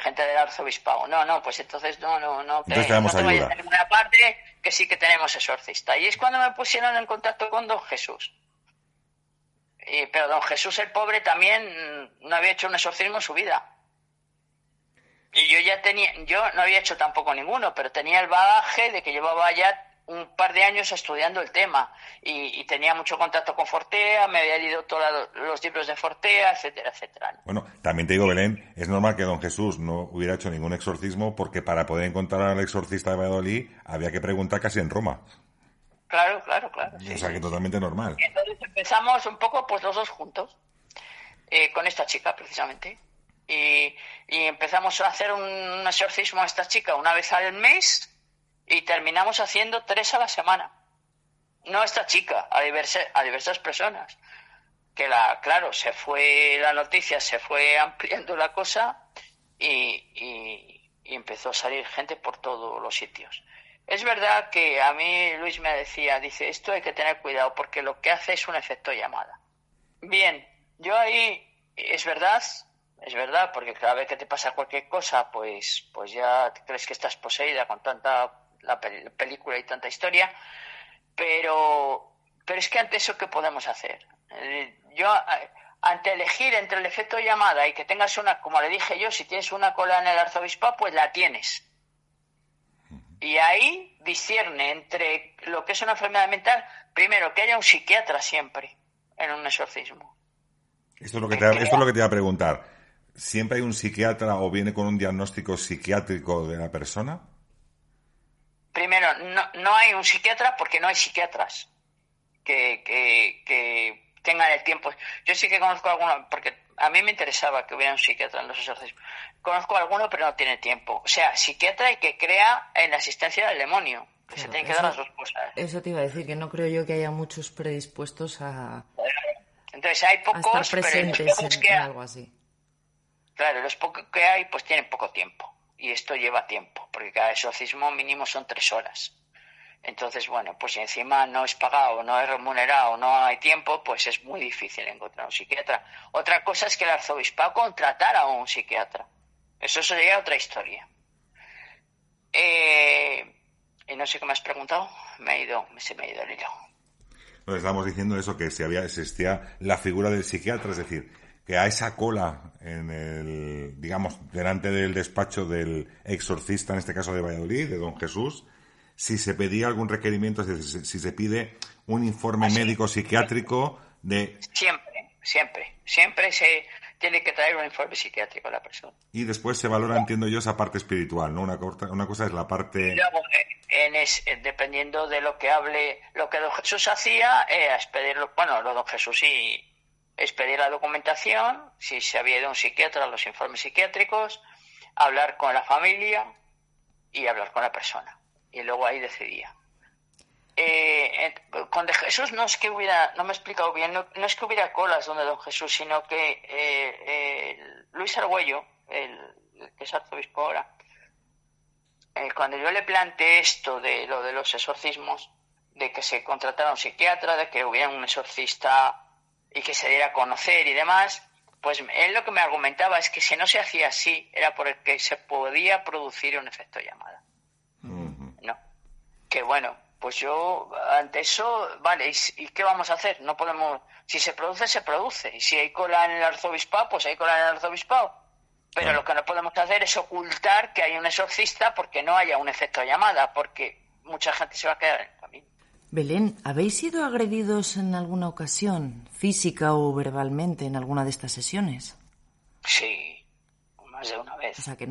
Gente del arzobispado, pues entonces no entonces te damos ayuda. En ninguna parte, que sí que tenemos exorcista. Y es cuando me pusieron en contacto con don Jesús. Pero don Jesús el pobre también no había hecho un exorcismo en su vida. Y yo no había hecho tampoco ninguno, pero tenía el bagaje de que llevaba ya un par de años estudiando el tema y tenía mucho contacto con Fortea, me había leído todos los libros de Fortea, etcétera, etcétera, ¿no? Bueno, también te digo, Belén, es normal que don Jesús no hubiera hecho ningún exorcismo porque para poder encontrar al exorcista de Valladolid había que preguntar casi en Roma. Claro. O sea que totalmente normal. Y entonces empezamos un poco pues los dos juntos, con esta chica precisamente. Y empezamos a hacer un exorcismo a esta chica una vez al mes y terminamos haciendo 3 a la semana. No a esta chica, a diversas personas. Claro, se fue la noticia, se fue ampliando la cosa y empezó a salir gente por todos los sitios. Es verdad que a mí Luis me decía, dice, esto hay que tener cuidado porque lo que hace es un efecto llamada. Bien, Yo ahí, es verdad, porque cada vez que te pasa cualquier cosa, pues ya te crees que estás poseída con tanta película y tanta historia, pero es que ante eso, ¿qué podemos hacer? Yo, ante elegir entre el efecto llamada y que tengas una, como le dije yo, si tienes una cola en el arzobispado, pues la tienes. Y ahí discierne entre lo que es una enfermedad mental, primero, que haya un psiquiatra siempre en un exorcismo. Esto es lo que te iba a preguntar. ¿Siempre hay un psiquiatra o viene con un diagnóstico psiquiátrico de la persona? Primero, no hay un psiquiatra porque no hay psiquiatras que tengan el tiempo. Yo sí que conozco a alguno, porque a mí me interesaba que hubiera un psiquiatra en los exorcismos. Conozco a alguno, pero no tiene tiempo. O sea, psiquiatra y que crea en la existencia del demonio. Que claro, se tienen que dar las dos cosas. Eso te iba a decir, que no creo yo que haya muchos predispuestos a... Entonces hay pocos, a estar presentes pero en algo así. Claro, los pocos que hay pues tienen poco tiempo. Y esto lleva tiempo, porque cada exorcismo mínimo son 3 horas. Entonces, bueno, pues si encima no es pagado, no es remunerado, no hay tiempo, pues es muy difícil encontrar un psiquiatra. Otra cosa es que el arzobispado contratara a un psiquiatra. Eso sería otra historia. Y no sé qué me has preguntado. Se me ha ido el hilo. Nos estamos diciendo eso, que si existía la figura del psiquiatra, es decir, que a esa cola en el, digamos, delante del despacho del exorcista, en este caso de Valladolid, de don Jesús, si se pedía algún requerimiento, si se pide un informe médico psiquiátrico de... Siempre se tiene que traer un informe psiquiátrico a la persona. Y después se valora, entiendo yo, esa parte espiritual, ¿no? Una cosa es la parte... Luego, dependiendo de lo que hable, lo que don Jesús hacía, es pedirlo, bueno, lo don Jesús sí, es pedir la documentación, si se había ido a un psiquiatra, los informes psiquiátricos, hablar con la familia y hablar con la persona. Y luego ahí decidía. Con de Jesús no es que hubiera, no me he explicado bien, no es que hubiera colas donde don Jesús, sino que Luis Argüello, el que es arzobispo ahora, cuando yo le planteé esto de lo de los exorcismos, de que se contratara un psiquiatra, de que hubiera un exorcista y que se diera a conocer y demás, pues él lo que me argumentaba es que si no se hacía así era porque se podía producir un efecto llamada. No, que bueno, pues yo ante eso, vale, ¿y qué vamos a hacer? No podemos, si se produce, se produce, y si hay cola en el arzobispado, pues hay cola en el arzobispado, pero lo que no podemos hacer es ocultar que hay un exorcista porque no haya un efecto llamada, porque mucha gente se va a quedar en el camino. Belén, ¿habéis sido agredidos en alguna ocasión, física o verbalmente, en alguna de estas sesiones? Sí, más de una vez. O sea, que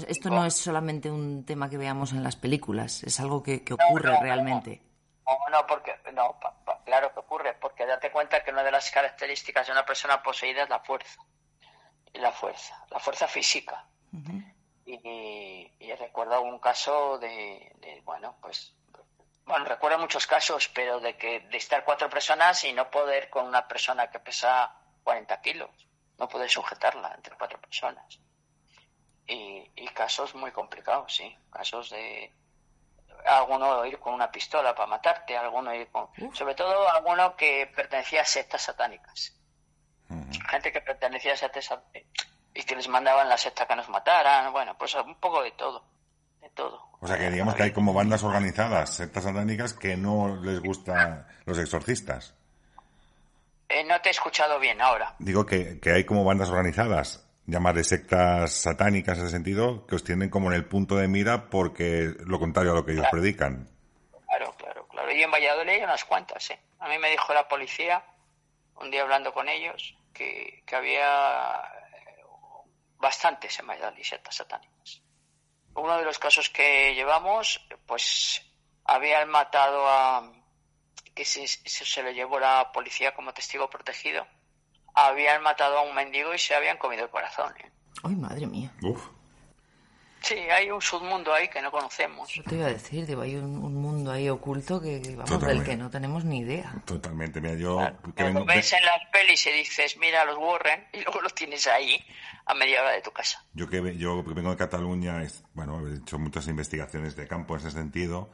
esto no es solamente un tema que veamos en las películas, es algo que ocurre realmente. Claro que ocurre, porque date cuenta que una de las características de una persona poseída es la fuerza. La fuerza física. Uh-huh. Y recuerdo un caso recuerdo muchos casos, pero de estar 4 personas y no poder con una persona que pesa 40 kilos, no poder sujetarla entre 4 personas. Y casos muy complicados, sí, casos de alguno ir con una pistola para matarte, alguno ir con... Sobre todo alguno que pertenecía a sectas satánicas. Gente que pertenecía a sectas y que les mandaban la secta que nos mataran, bueno, pues un poco de todo. O sea que digamos que hay como bandas organizadas, sectas satánicas, que no les gustan los exorcistas. No te he escuchado bien ahora. Digo que hay como bandas organizadas, llamarle sectas satánicas en ese sentido, que os tienen como en el punto de mira porque lo contrario a lo que ellos predican. Claro. Y en Valladolid hay unas cuantas, ¿eh? A mí me dijo la policía, un día hablando con ellos, que había bastantes en Valladolid sectas satánicas. Uno de los casos que llevamos, pues habían matado que se le llevó la policía como testigo protegido, habían matado a un mendigo y se habían comido el corazón. ¡Ay, madre mía! Uf. Sí, hay un submundo ahí que no conocemos. Eso te iba a decir, hay un mundo ahí oculto del que no tenemos ni idea. Totalmente, mira, yo... Claro, lo ves en las pelis y dices, mira, los Warren, y luego los tienes ahí a media hora de tu casa. Yo que vengo de Cataluña, he hecho muchas investigaciones de campo en ese sentido,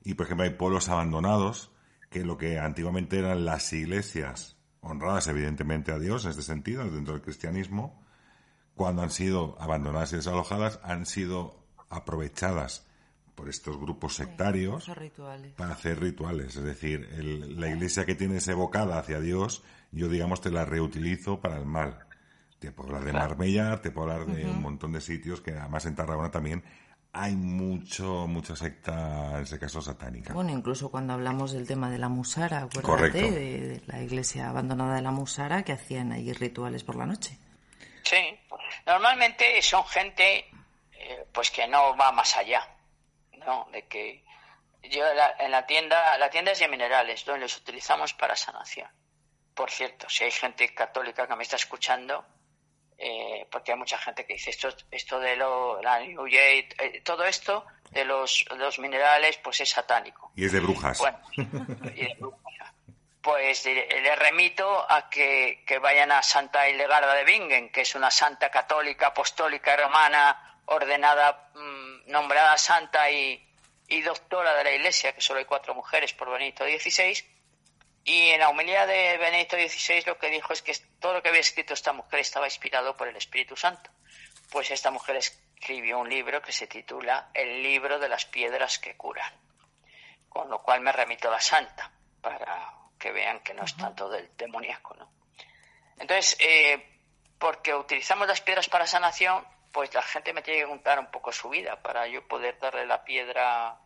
y por ejemplo hay pueblos abandonados que lo que antiguamente eran las iglesias honradas evidentemente a Dios en este sentido, dentro del cristianismo, cuando han sido abandonadas y desalojadas, han sido aprovechadas por estos grupos sectarios para hacer rituales. Es decir, la iglesia que tienes evocada hacia Dios, yo digamos te la reutilizo para el mal. Te puedo hablar de Marbella, te puedo hablar de un montón de sitios que además en Tarragona también hay mucha secta, en ese caso satánica. Bueno, incluso cuando hablamos del tema de la Musara, acuérdate Correcto. de la iglesia abandonada de la Musara, que hacían allí rituales por la noche. Sí, normalmente son gente pues que no va más allá, ¿no? De que yo en la tienda es de minerales, donde los utilizamos para sanación. Por cierto, si hay gente católica que me está escuchando, porque hay mucha gente que dice esto de la New Age, todo esto de los minerales, pues es satánico. Y es de brujas. Bueno, y de brujas. Pues le remito a que vayan a Santa Hildegarda de Bingen, que es una santa católica, apostólica, romana, ordenada, nombrada santa y doctora de la Iglesia, que solo hay 4 mujeres por Benedicto XVI. Y en la homilía de Benedicto XVI lo que dijo es que todo lo que había escrito esta mujer estaba inspirado por el Espíritu Santo. Pues esta mujer escribió un libro que se titula El libro de las piedras que curan. Con lo cual me remito a la santa, para que vean que no es tanto del demoníaco, ¿no? Entonces, porque utilizamos las piedras para sanación, pues la gente me tiene que contar un poco su vida para yo poder darle la piedra,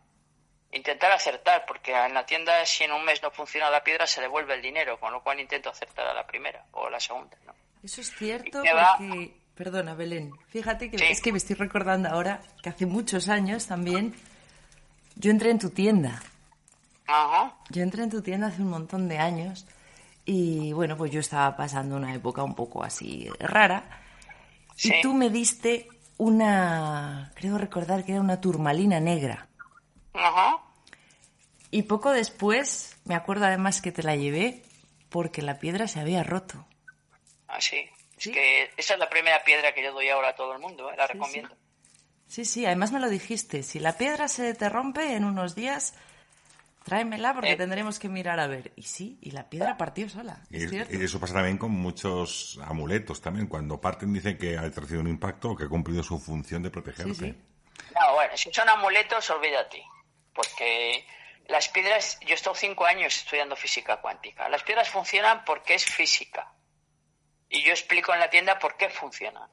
intentar acertar, porque en la tienda si en un mes no funciona la piedra se devuelve el dinero, con lo cual intento acertar a la primera o a la segunda, ¿no? Eso es cierto porque... Perdona, Belén, fíjate que es que me estoy recordando ahora que hace muchos años también yo entré en tu tienda. Ajá. Yo entré en tu tienda hace un montón de años y, bueno, pues yo estaba pasando una época un poco así rara y tú me diste creo recordar que era una turmalina negra. Ajá. Y poco después, me acuerdo además que te la llevé porque la piedra se había roto. Ah, sí. ¿Sí? Es que esa es la primera piedra que yo doy ahora a todo el mundo, la recomiendo. Sí, además me lo dijiste. Si la piedra se te rompe en unos días, tráemela porque tendremos que mirar a ver. Y sí, y la piedra partió sola. Y eso pasa también con muchos amuletos también. Cuando parten dicen que ha recibido un impacto o que ha cumplido su función de protegerte. Sí. No, bueno, si son amuletos, olvídate. Porque las piedras, yo he estado 5 años estudiando física cuántica. Las piedras funcionan porque es física. Y yo explico en la tienda por qué funcionan.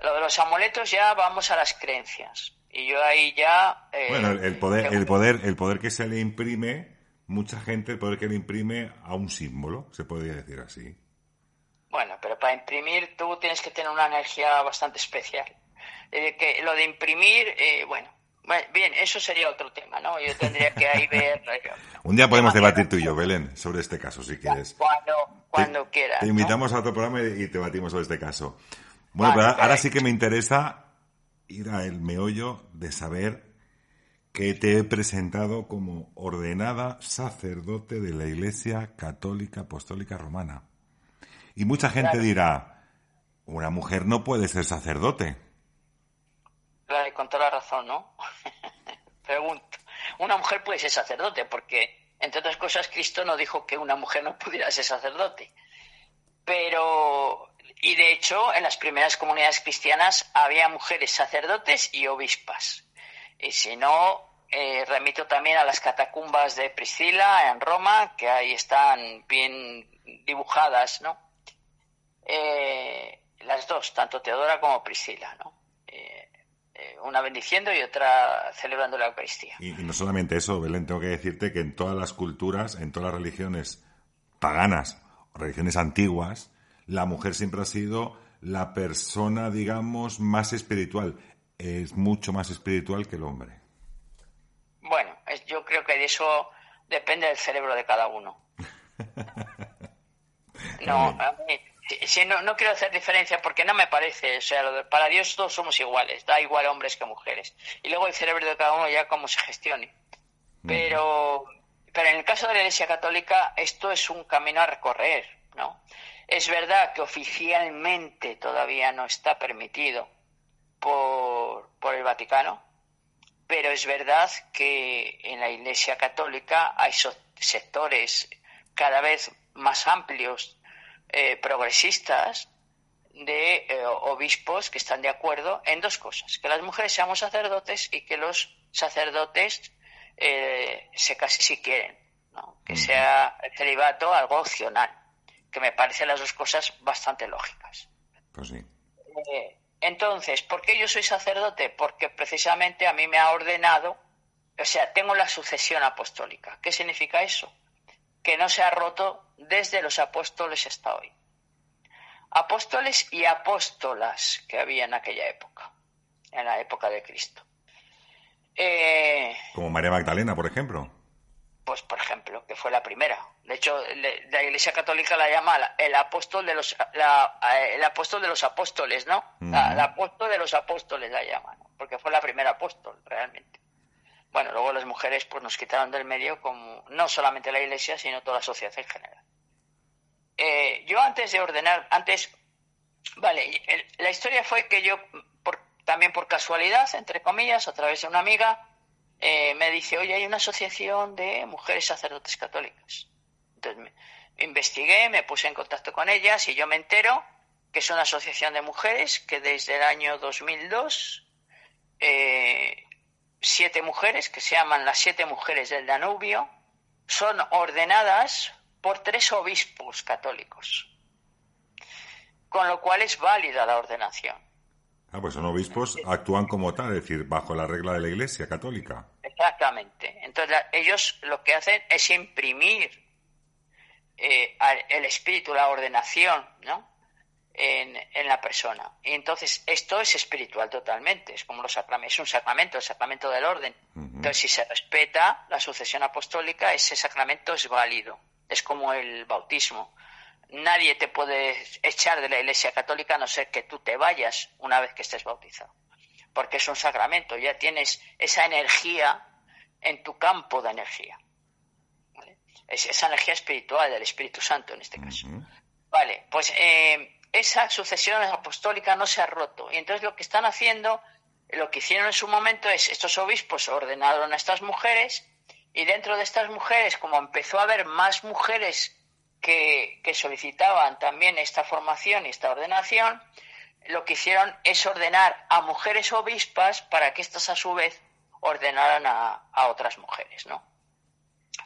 Lo de los amuletos ya vamos a las creencias. Y yo ahí ya... Bueno, el poder que se le imprime, mucha gente, el poder que le imprime a un símbolo, se podría decir así. Bueno, pero para imprimir tú tienes que tener una energía bastante especial. Que lo de imprimir, bueno, bien, eso sería otro tema, ¿no? Yo tendría que ahí ver... Un día podemos debatir tú y yo, Belén, sobre este caso, si quieres. Cuando quieras. Te invitamos a otro programa y te debatimos sobre este caso. Bueno, pero ahora sí que me interesa ir al meollo de saber que te he presentado como ordenada sacerdote de la Iglesia Católica Apostólica Romana. Y mucha gente dirá, una mujer no puede ser sacerdote. Claro, y con toda la razón, ¿no? Pregunto. Una mujer puede ser sacerdote porque, entre otras cosas, Cristo no dijo que una mujer no pudiera ser sacerdote. Pero, y de hecho, en las primeras comunidades cristianas había mujeres sacerdotes y obispas. Y si no, remito también a las catacumbas de Priscila en Roma, que ahí están bien dibujadas, ¿no? Las dos, tanto Teodora como Priscila, ¿no? Una bendiciendo y otra celebrando la Eucaristía. Y no solamente eso, Belén, tengo que decirte que en todas las culturas, en todas las religiones paganas, religiones antiguas, la mujer siempre ha sido la persona, digamos, más espiritual. Es mucho más espiritual que el hombre. Bueno, yo creo que de eso depende del cerebro de cada uno. No, a mí, no quiero hacer diferencia porque no me parece, o sea, para Dios todos somos iguales, da igual hombres que mujeres. Y luego el cerebro de cada uno ya cómo se gestione. Pero en el caso de la Iglesia Católica esto es un camino a recorrer, ¿no? Es verdad que oficialmente todavía no está permitido por el Vaticano, pero es verdad que en la Iglesia Católica hay sectores cada vez más amplios, progresistas, de obispos que están de acuerdo en dos cosas: que las mujeres seamos sacerdotes y que los sacerdotes se casen si quieren, ¿no? Que sea el celibato algo opcional, que me parecen las dos cosas bastante lógicas. Pues sí. Entonces, ¿por qué yo soy sacerdote? Porque precisamente a mí me ha ordenado, o sea, tengo la sucesión apostólica. ¿Qué significa eso? Que no se ha roto desde los apóstoles hasta hoy. Apóstoles y apóstolas que había en aquella época, en la época de Cristo. Como María Magdalena, por ejemplo. Pues, por ejemplo, que fue la primera. De hecho, la Iglesia Católica la llama el apóstol de los apóstoles, ¿no? El apóstol de los apóstoles la llama, ¿no? Porque fue la primera apóstol, realmente. Bueno, luego las mujeres pues nos quitaron del medio, como no solamente la Iglesia, sino toda la sociedad en general. Yo antes de ordenar, la historia fue que yo, también por casualidad, entre comillas, a través de una amiga, me dice: oye, hay una asociación de mujeres sacerdotes católicas. Entonces me investigué, me puse en contacto con ellas y yo me entero que es una asociación de mujeres que desde el año 2002, 7 mujeres, que se llaman las 7 mujeres del Danubio, son ordenadas por 3 obispos católicos, con lo cual es válida la ordenación. Pues son obispos, actúan como tal, es decir, bajo la regla de la Iglesia Católica. Exactamente. Entonces ellos lo que hacen es imprimir el espíritu, la ordenación, ¿no?, en la persona. Y entonces esto es espiritual totalmente, es como los sacramentos, es un sacramento, el sacramento del orden. Entonces, si se respeta la sucesión apostólica, ese sacramento es válido. Es como el bautismo. Nadie te puede echar de la Iglesia Católica a no ser que tú te vayas una vez que estés bautizado, porque es un sacramento, ya tienes esa energía en tu campo de energía, ¿vale? Es esa energía espiritual del Espíritu Santo en este caso. Vale, pues esa sucesión apostólica no se ha roto, y entonces lo que están haciendo, lo que hicieron en su momento es, estos obispos ordenaron a estas mujeres, y dentro de estas mujeres, como empezó a haber más mujeres que solicitaban también esta formación y esta ordenación, lo que hicieron es ordenar a mujeres obispas para que éstas a su vez ordenaran a otras mujeres, ¿no?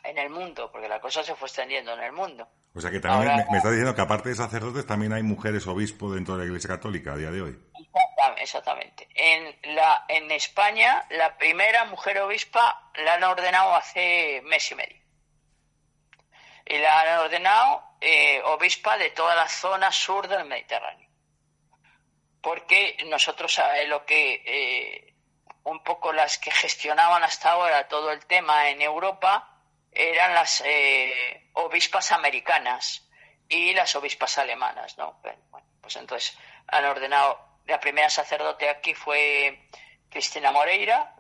En el mundo, porque la cosa se fue extendiendo en el mundo. O sea que también ahora, me está diciendo que aparte de sacerdotes también hay mujeres obispos dentro de la Iglesia Católica a día de hoy. Exactamente. En España, la primera mujer obispa la han ordenado hace mes y medio. Y la han ordenado obispa de toda la zona sur del Mediterráneo. Porque nosotros un poco las que gestionaban hasta ahora todo el tema en Europa eran las obispas americanas y las obispas alemanas, ¿no? Bueno, pues entonces han ordenado, la primera sacerdote aquí fue Cristina Moreira,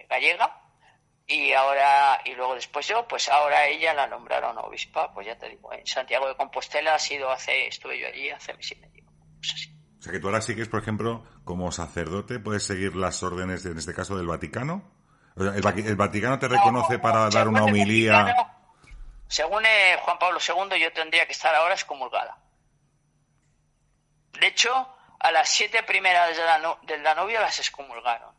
gallega, y luego después yo, pues ahora ella la nombraron obispa, pues ya te digo, en Santiago de Compostela estuve yo allí hace mes y medio. Pues así. O sea que tú ahora sigues, por ejemplo, como sacerdote, ¿puedes seguir las órdenes, en este caso, del Vaticano? O sea, ¿el Vaticano te reconoce para dar una homilía? Según Juan Pablo II, yo tendría que estar ahora excomulgada. De hecho, a las 7 primeras del Danubio las excomulgaron.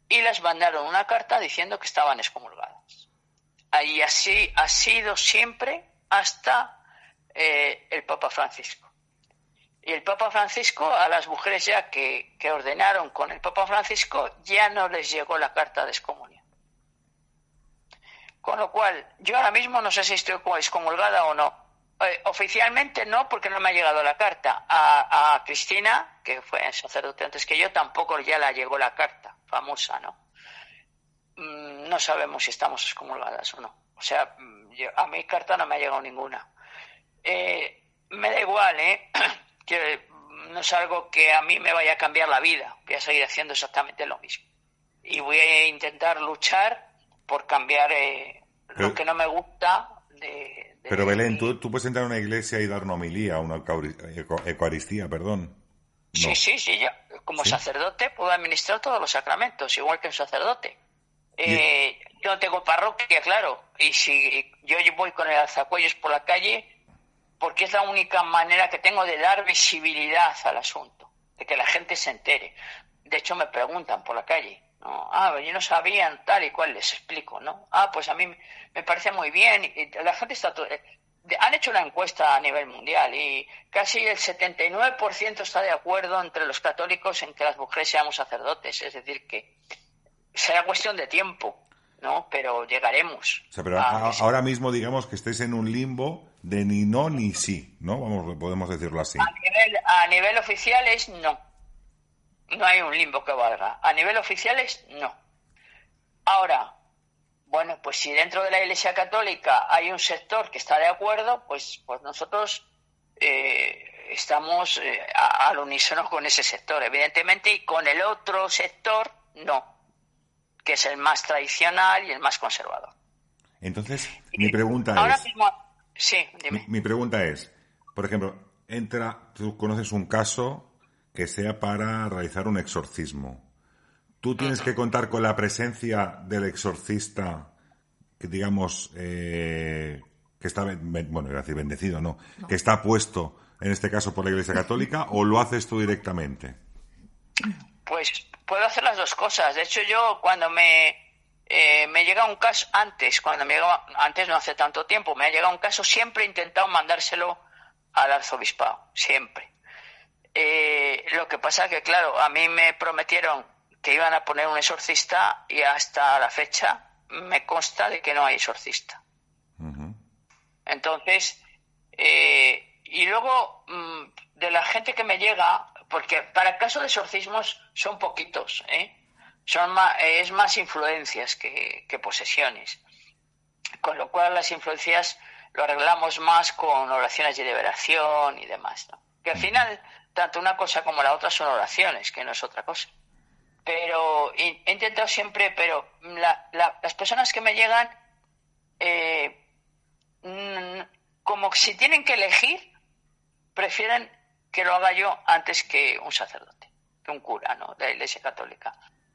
Y les mandaron una carta diciendo que estaban excomulgadas. Y así ha sido siempre hasta el Papa Francisco. Y el Papa Francisco, a las mujeres ya que ordenaron con el Papa Francisco, ya no les llegó la carta de excomunión. Con lo cual, yo ahora mismo no sé si estoy excomulgada o no. Oficialmente no, porque no me ha llegado la carta. A Cristina, que fue sacerdote antes que yo, tampoco ya le llegó la carta, famosa, ¿no? No sabemos si estamos excomulgadas o no. O sea, a mi carta no me ha llegado ninguna. Me da igual, que no es algo que a mí me vaya a cambiar la vida. Voy a seguir haciendo exactamente lo mismo. Y voy a intentar luchar por cambiar lo que no me gusta Pero Belén, ¿tú puedes entrar a una iglesia y dar una homilía, una eucaristía, perdón? No. Sí. Yo, como sacerdote puedo administrar todos los sacramentos, igual que un sacerdote. Yo no tengo parroquia, claro, y si yo voy con el alzacuellos por la calle, porque es la única manera que tengo de dar visibilidad al asunto, de que la gente se entere. De hecho, me preguntan por la calle, ¿no? Yo no sabían tal y cual, les explico, ¿no? Pues a mí me parece muy bien. Y la gente está... Han hecho una encuesta a nivel mundial y casi el 79% está de acuerdo entre los católicos en que las mujeres seamos sacerdotes. Es decir, que será cuestión de tiempo, ¿no? Pero llegaremos. O sea, pero ahora mismo digamos que estáis en un limbo de ni no ni sí, ¿no? Podemos decirlo así. A nivel oficiales, no. No hay un limbo que valga. A nivel oficiales, no. Ahora, bueno, pues si dentro de la Iglesia Católica hay un sector que está de acuerdo, pues nosotros estamos al unísono con ese sector, evidentemente, y con el otro sector, no, que es el más tradicional y el más conservador. Entonces, mi pregunta ahora es... mismo, sí, dime. Mi pregunta es, por ejemplo, tú conoces un caso que sea para realizar un exorcismo. Tú tienes que contar con la presencia del exorcista, que digamos, que está, bueno, iba a decir bendecido, no, que está puesto, en este caso, por la Iglesia Católica, o lo haces tú directamente. Pues puedo hacer las dos cosas. De hecho, yo cuando me llega un caso, antes no hace tanto tiempo, me ha llegado un caso, siempre he intentado mandárselo al arzobispado, siempre. Lo que pasa es que, claro, a mí me prometieron que iban a poner un exorcista y hasta la fecha me consta de que no hay exorcista. Uh-huh. Entonces, y luego de la gente que me llega, porque para el caso de exorcismos son poquitos, es más influencias que posesiones, con lo cual las influencias lo arreglamos más con oraciones de liberación y demás, ¿no? Que al final tanto una cosa como la otra son oraciones, que no es otra cosa. Pero he intentado siempre, pero las personas que me llegan, como si tienen que elegir, prefieren que lo haga yo antes que un sacerdote, que un cura, ¿no? De la Iglesia Católica.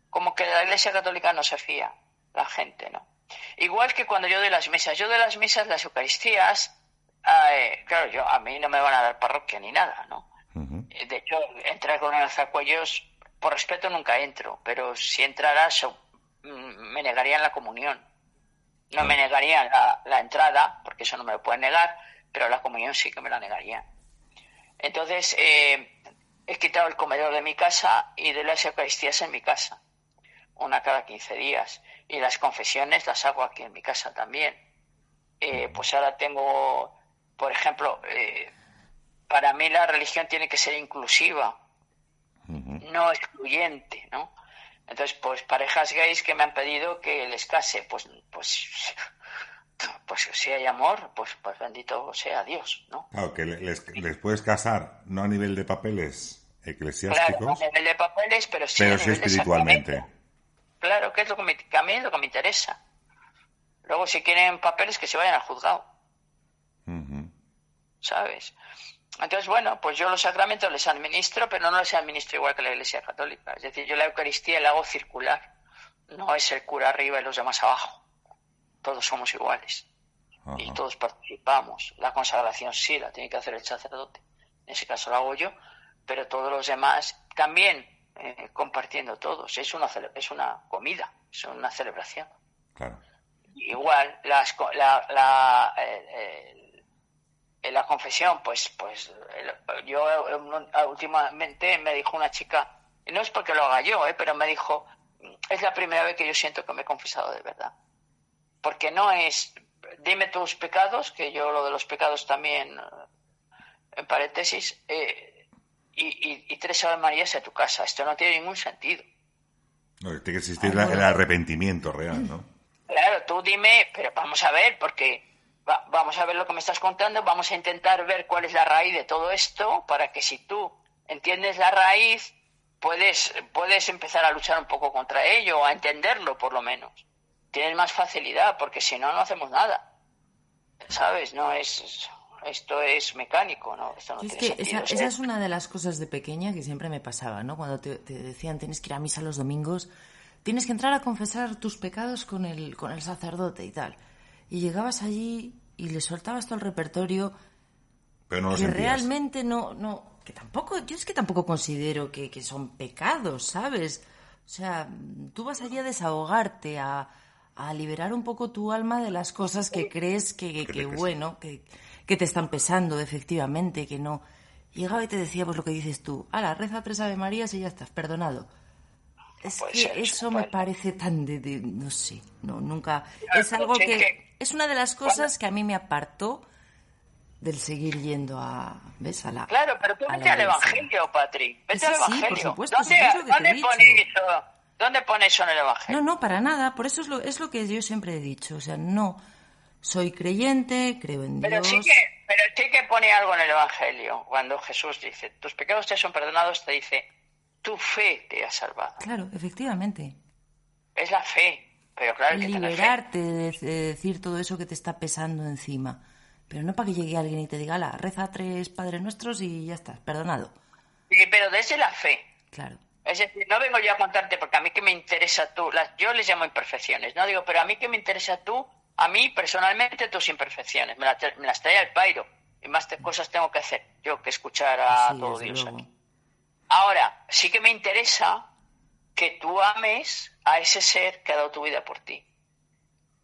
Como que de la Iglesia Católica no se fía la gente, ¿no? Igual que cuando yo doy las misas. Yo doy las misas, las Eucaristías, claro, a mí no me van a dar parroquia ni nada, ¿no? Uh-huh. De hecho, entrar con el alzacuellos, por respeto nunca entro, pero si entrara me negarían la comunión. No me negarían la entrada, porque eso no me lo pueden negar, pero la comunión sí que me la negarían. Entonces, he quitado el comedor de mi casa y doy las Eucaristías en mi casa, una cada 15 días. Y las confesiones las hago aquí en mi casa también. Pues ahora tengo, por ejemplo, para mí la religión tiene que ser inclusiva, no excluyente, ¿no? Entonces, pues parejas gays que me han pedido que les case, pues si hay amor, pues bendito sea Dios, ¿no? Claro, que les puedes casar, no a nivel de papeles eclesiásticos. Claro, a nivel de papeles, pero sí espiritualmente. Claro, que es que a mí es lo que me interesa. Luego, si quieren papeles, que se vayan al juzgado. Uh-huh. ¿Sabes? Entonces, bueno, pues yo los sacramentos les administro, pero no les administro igual que la Iglesia Católica. Es decir, yo la Eucaristía la hago circular. No es el cura arriba y los demás abajo. Todos somos iguales. Uh-huh. Y todos participamos. La consagración sí la tiene que hacer el sacerdote. En ese caso la hago yo. Pero todos los demás también compartiendo todos. Es una comida, es una celebración. Claro. Igual, la confesión, pues yo últimamente me dijo una chica, y no es porque lo haga yo, pero me dijo, es la primera vez que yo siento que me he confesado de verdad. Porque no es, dime tus pecados, que yo lo de los pecados también, en paréntesis, y 3 Ave Marías a tu casa. Esto no tiene ningún sentido. No, tiene que existir el arrepentimiento real, ¿no? Claro, tú dime, pero vamos a ver, porque vamos a ver lo que me estás contando, vamos a intentar ver cuál es la raíz de todo esto, para que si tú entiendes la raíz, puedes empezar a luchar un poco contra ello, o a entenderlo por lo menos. Tienes más facilidad, porque si no, no hacemos nada. ¿Sabes? No es... Esto es mecánico, ¿no? Esto no tiene sentido. Esa es una de las cosas de pequeña que siempre me pasaba, ¿no? Cuando te decían tienes que ir a misa los domingos, tienes que entrar a confesar tus pecados con el sacerdote y tal. Y llegabas allí y le soltabas todo el repertorio. Pero no lo que sentías. Realmente no, que tampoco, yo es que tampoco considero que son pecados, ¿sabes? O sea, tú vas allí a desahogarte, a liberar un poco tu alma de las cosas que crees que te están pesando, efectivamente, que no. Llegaba y te decía, pues lo que dices tú, ala, reza 3 Ave Marías y ya estás, perdonado. Es Puede que ser, eso puede me parece tan no sé, nunca. Es algo sí, que es una de las cosas que a mí me apartó del seguir yendo ¿ves? A la. Claro, pero tú a vete la al iglesia. Evangelio, Patrick. Vete Sí, al sí, Evangelio. por supuesto, sí, es lo que te he dicho. ¿Dónde pone eso en el Evangelio? No, para nada. Por eso es lo que yo siempre he dicho. O sea, no soy creyente, creo en Pero Dios. sí que pone algo en el Evangelio. Cuando Jesús dice, tus pecados te son perdonados, te dice, tu fe te ha salvado. Claro, efectivamente. Es la fe. Pero claro, hay que tener fe. Liberarte de decir todo eso que te está pesando encima. Pero no para que llegue alguien y te diga, ala, reza 3 Padres Nuestros y ya estás, perdonado. Sí, pero desde la fe. Claro. Es decir, no vengo yo a contarte porque a mí que me interesa tú, yo les llamo imperfecciones, no digo, pero a mí que me interesa tú, a mí personalmente tus imperfecciones, me las trae al pairo, y más cosas tengo que hacer, yo que escuchar a todo Dios luego. aquí. Ahora, sí que me interesa que tú ames a ese ser que ha dado tu vida por ti.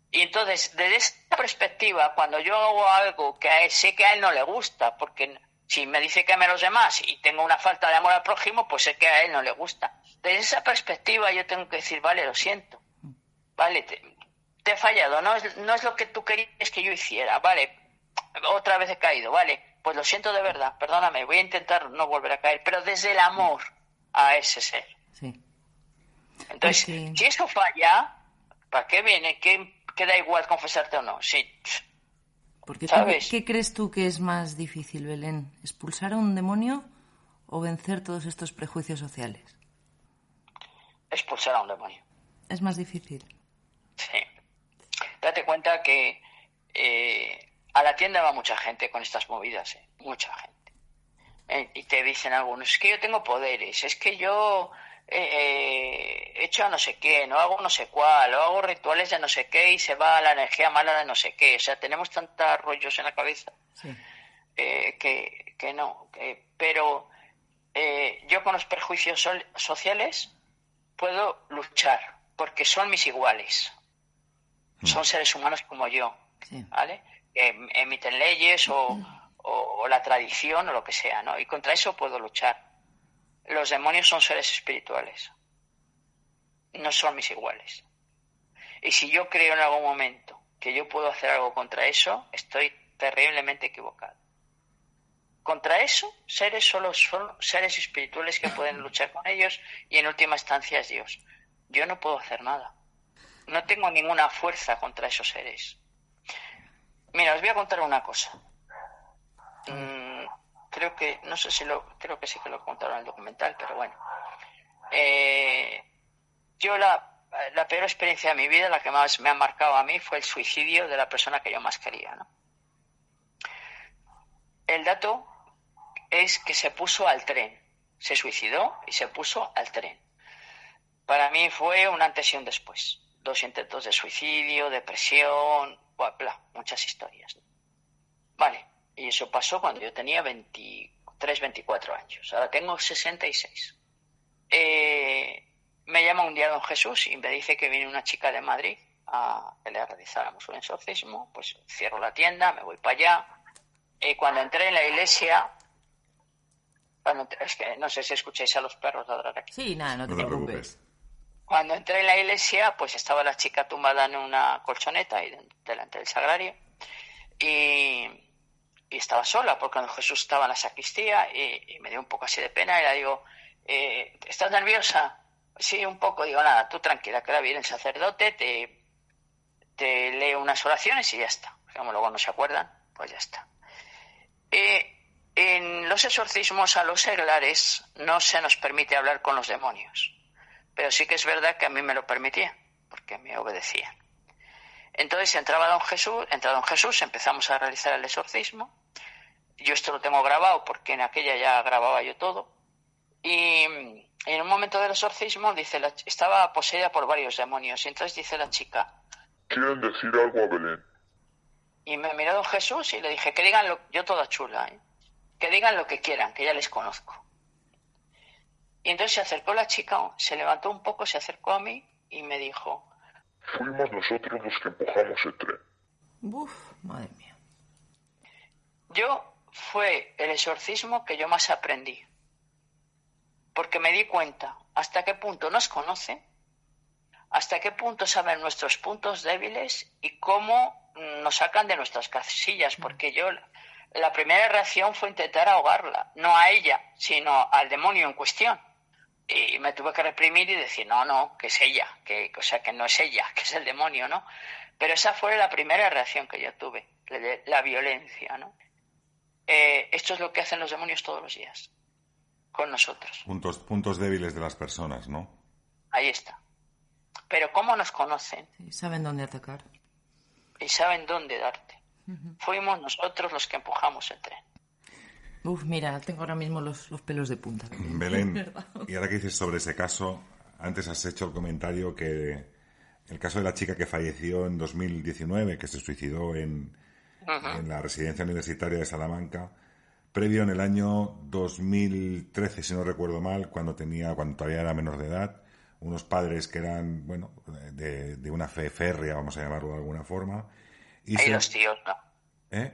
Y entonces, desde esta perspectiva, cuando yo hago algo que sé que a él no le gusta, porque si me dice que ame a los demás y tengo una falta de amor al prójimo, pues sé que a él no le gusta. Desde esa perspectiva yo tengo que decir, vale, lo siento. Vale, te he fallado. No es lo que tú querías que yo hiciera. Vale, otra vez he caído. Vale, pues lo siento de verdad. Perdóname, voy a intentar no volver a caer. Pero desde el amor a ese ser. Sí. Entonces, si eso falla, ¿para qué viene? ¿Qué da igual confesarte o no? Sí. Porque ¿sabes? ¿Qué crees tú que es más difícil, Belén? ¿Expulsar a un demonio o vencer todos estos prejuicios sociales? Expulsar a un demonio. ¿Es más difícil? Sí. Date cuenta que a la tienda va mucha gente con estas movidas, mucha gente. Y te dicen algunos, es que yo tengo poderes, es que yo he hecho a no sé qué, no hago no sé cuál, o hago rituales de no sé qué y se va la energía mala de no sé qué. O sea, tenemos tantos rollos en la cabeza que no. Pero yo con los prejuicios sociales puedo luchar porque son mis iguales. Son seres humanos como yo, ¿vale? Emiten leyes o la tradición o lo que sea, ¿no? Y contra eso puedo luchar. Los demonios son seres espirituales. No son mis iguales. Y si yo creo en algún momento que yo puedo hacer algo contra eso, estoy terriblemente equivocado. Contra eso, solo son seres espirituales que pueden luchar con ellos y en última instancia es Dios. Yo no puedo hacer nada. No tengo ninguna fuerza contra esos seres. Mira, os voy a contar una cosa. Creo que sí que lo contaron en el documental, pero bueno. Yo la peor experiencia de mi vida, la que más me ha marcado a mí, fue el suicidio de la persona que yo más quería, ¿no? El dato es que se puso al tren. Se suicidó y se puso al tren. Para mí fue un antes y un después. 2 intentos de suicidio, depresión, muchas historias, ¿no? Vale. Y eso pasó cuando yo tenía 23, 24 años. Ahora tengo 66. Me llama un día don Jesús y me dice que viene una chica de Madrid a que le realizáramos un exorcismo. Pues cierro la tienda, me voy para allá. Cuando entré en la iglesia... es que no sé si escucháis a los perros ladrar aquí. Sí, nada, no te preocupes. Cuando entré en la iglesia, pues estaba la chica tumbada en una colchoneta ahí delante del sagrario. Y estaba sola porque don Jesús estaba en la sacristía y me dio un poco así de pena y le digo, ¿estás nerviosa? Sí, un poco. Digo, nada, tú tranquila, que ahora viene el sacerdote, te lee unas oraciones y ya está. Como luego no se acuerdan, pues ya está. En los exorcismos a los seglares no se nos permite hablar con los demonios, pero sí que es verdad que a mí me lo permitían, porque me obedecían. Entonces entra don Jesús, empezamos a realizar el exorcismo. Yo esto lo tengo grabado porque en aquella ya grababa yo todo. Y en un momento momento del exorcismo, estaba poseída por varios demonios. Y entonces dice la chica: ¿quieren decir algo a Belén? Y me miró don Jesús y le dije que digan yo toda chula, que digan lo que quieran, que ya les conozco. Y entonces se acercó la chica, se levantó un poco, se acercó a mí y me dijo: fuimos nosotros los que empujamos el tren. Uf, madre mía. Fue el exorcismo que yo más aprendí. Porque me di cuenta hasta qué punto nos conocen, hasta qué punto saben nuestros puntos débiles y cómo nos sacan de nuestras casillas, porque la primera reacción fue intentar ahogarla, no a ella, sino al demonio en cuestión. Y me tuve que reprimir y decir, no, que es ella, que no es ella, que es el demonio, ¿no? Pero esa fue la primera reacción que yo tuve, la violencia, ¿no? Esto es lo que hacen los demonios todos los días con nosotros. Puntos débiles de las personas, ¿no? Ahí está. Pero ¿cómo nos conocen? Sí, saben dónde atacar. Y saben dónde darte. Fuimos nosotros los que empujamos el tren. Uf, mira, tengo ahora mismo los pelos de punta. Belén, y ahora que dices sobre ese caso, antes has hecho el comentario que el caso de la chica que falleció en 2019, que se suicidó en la residencia universitaria de Salamanca, previo en el año 2013, si no recuerdo mal, cuando todavía era menor de edad, unos padres que eran, bueno, de una fe férrea, vamos a llamarlo de alguna forma. Y los tíos no. ¿Eh?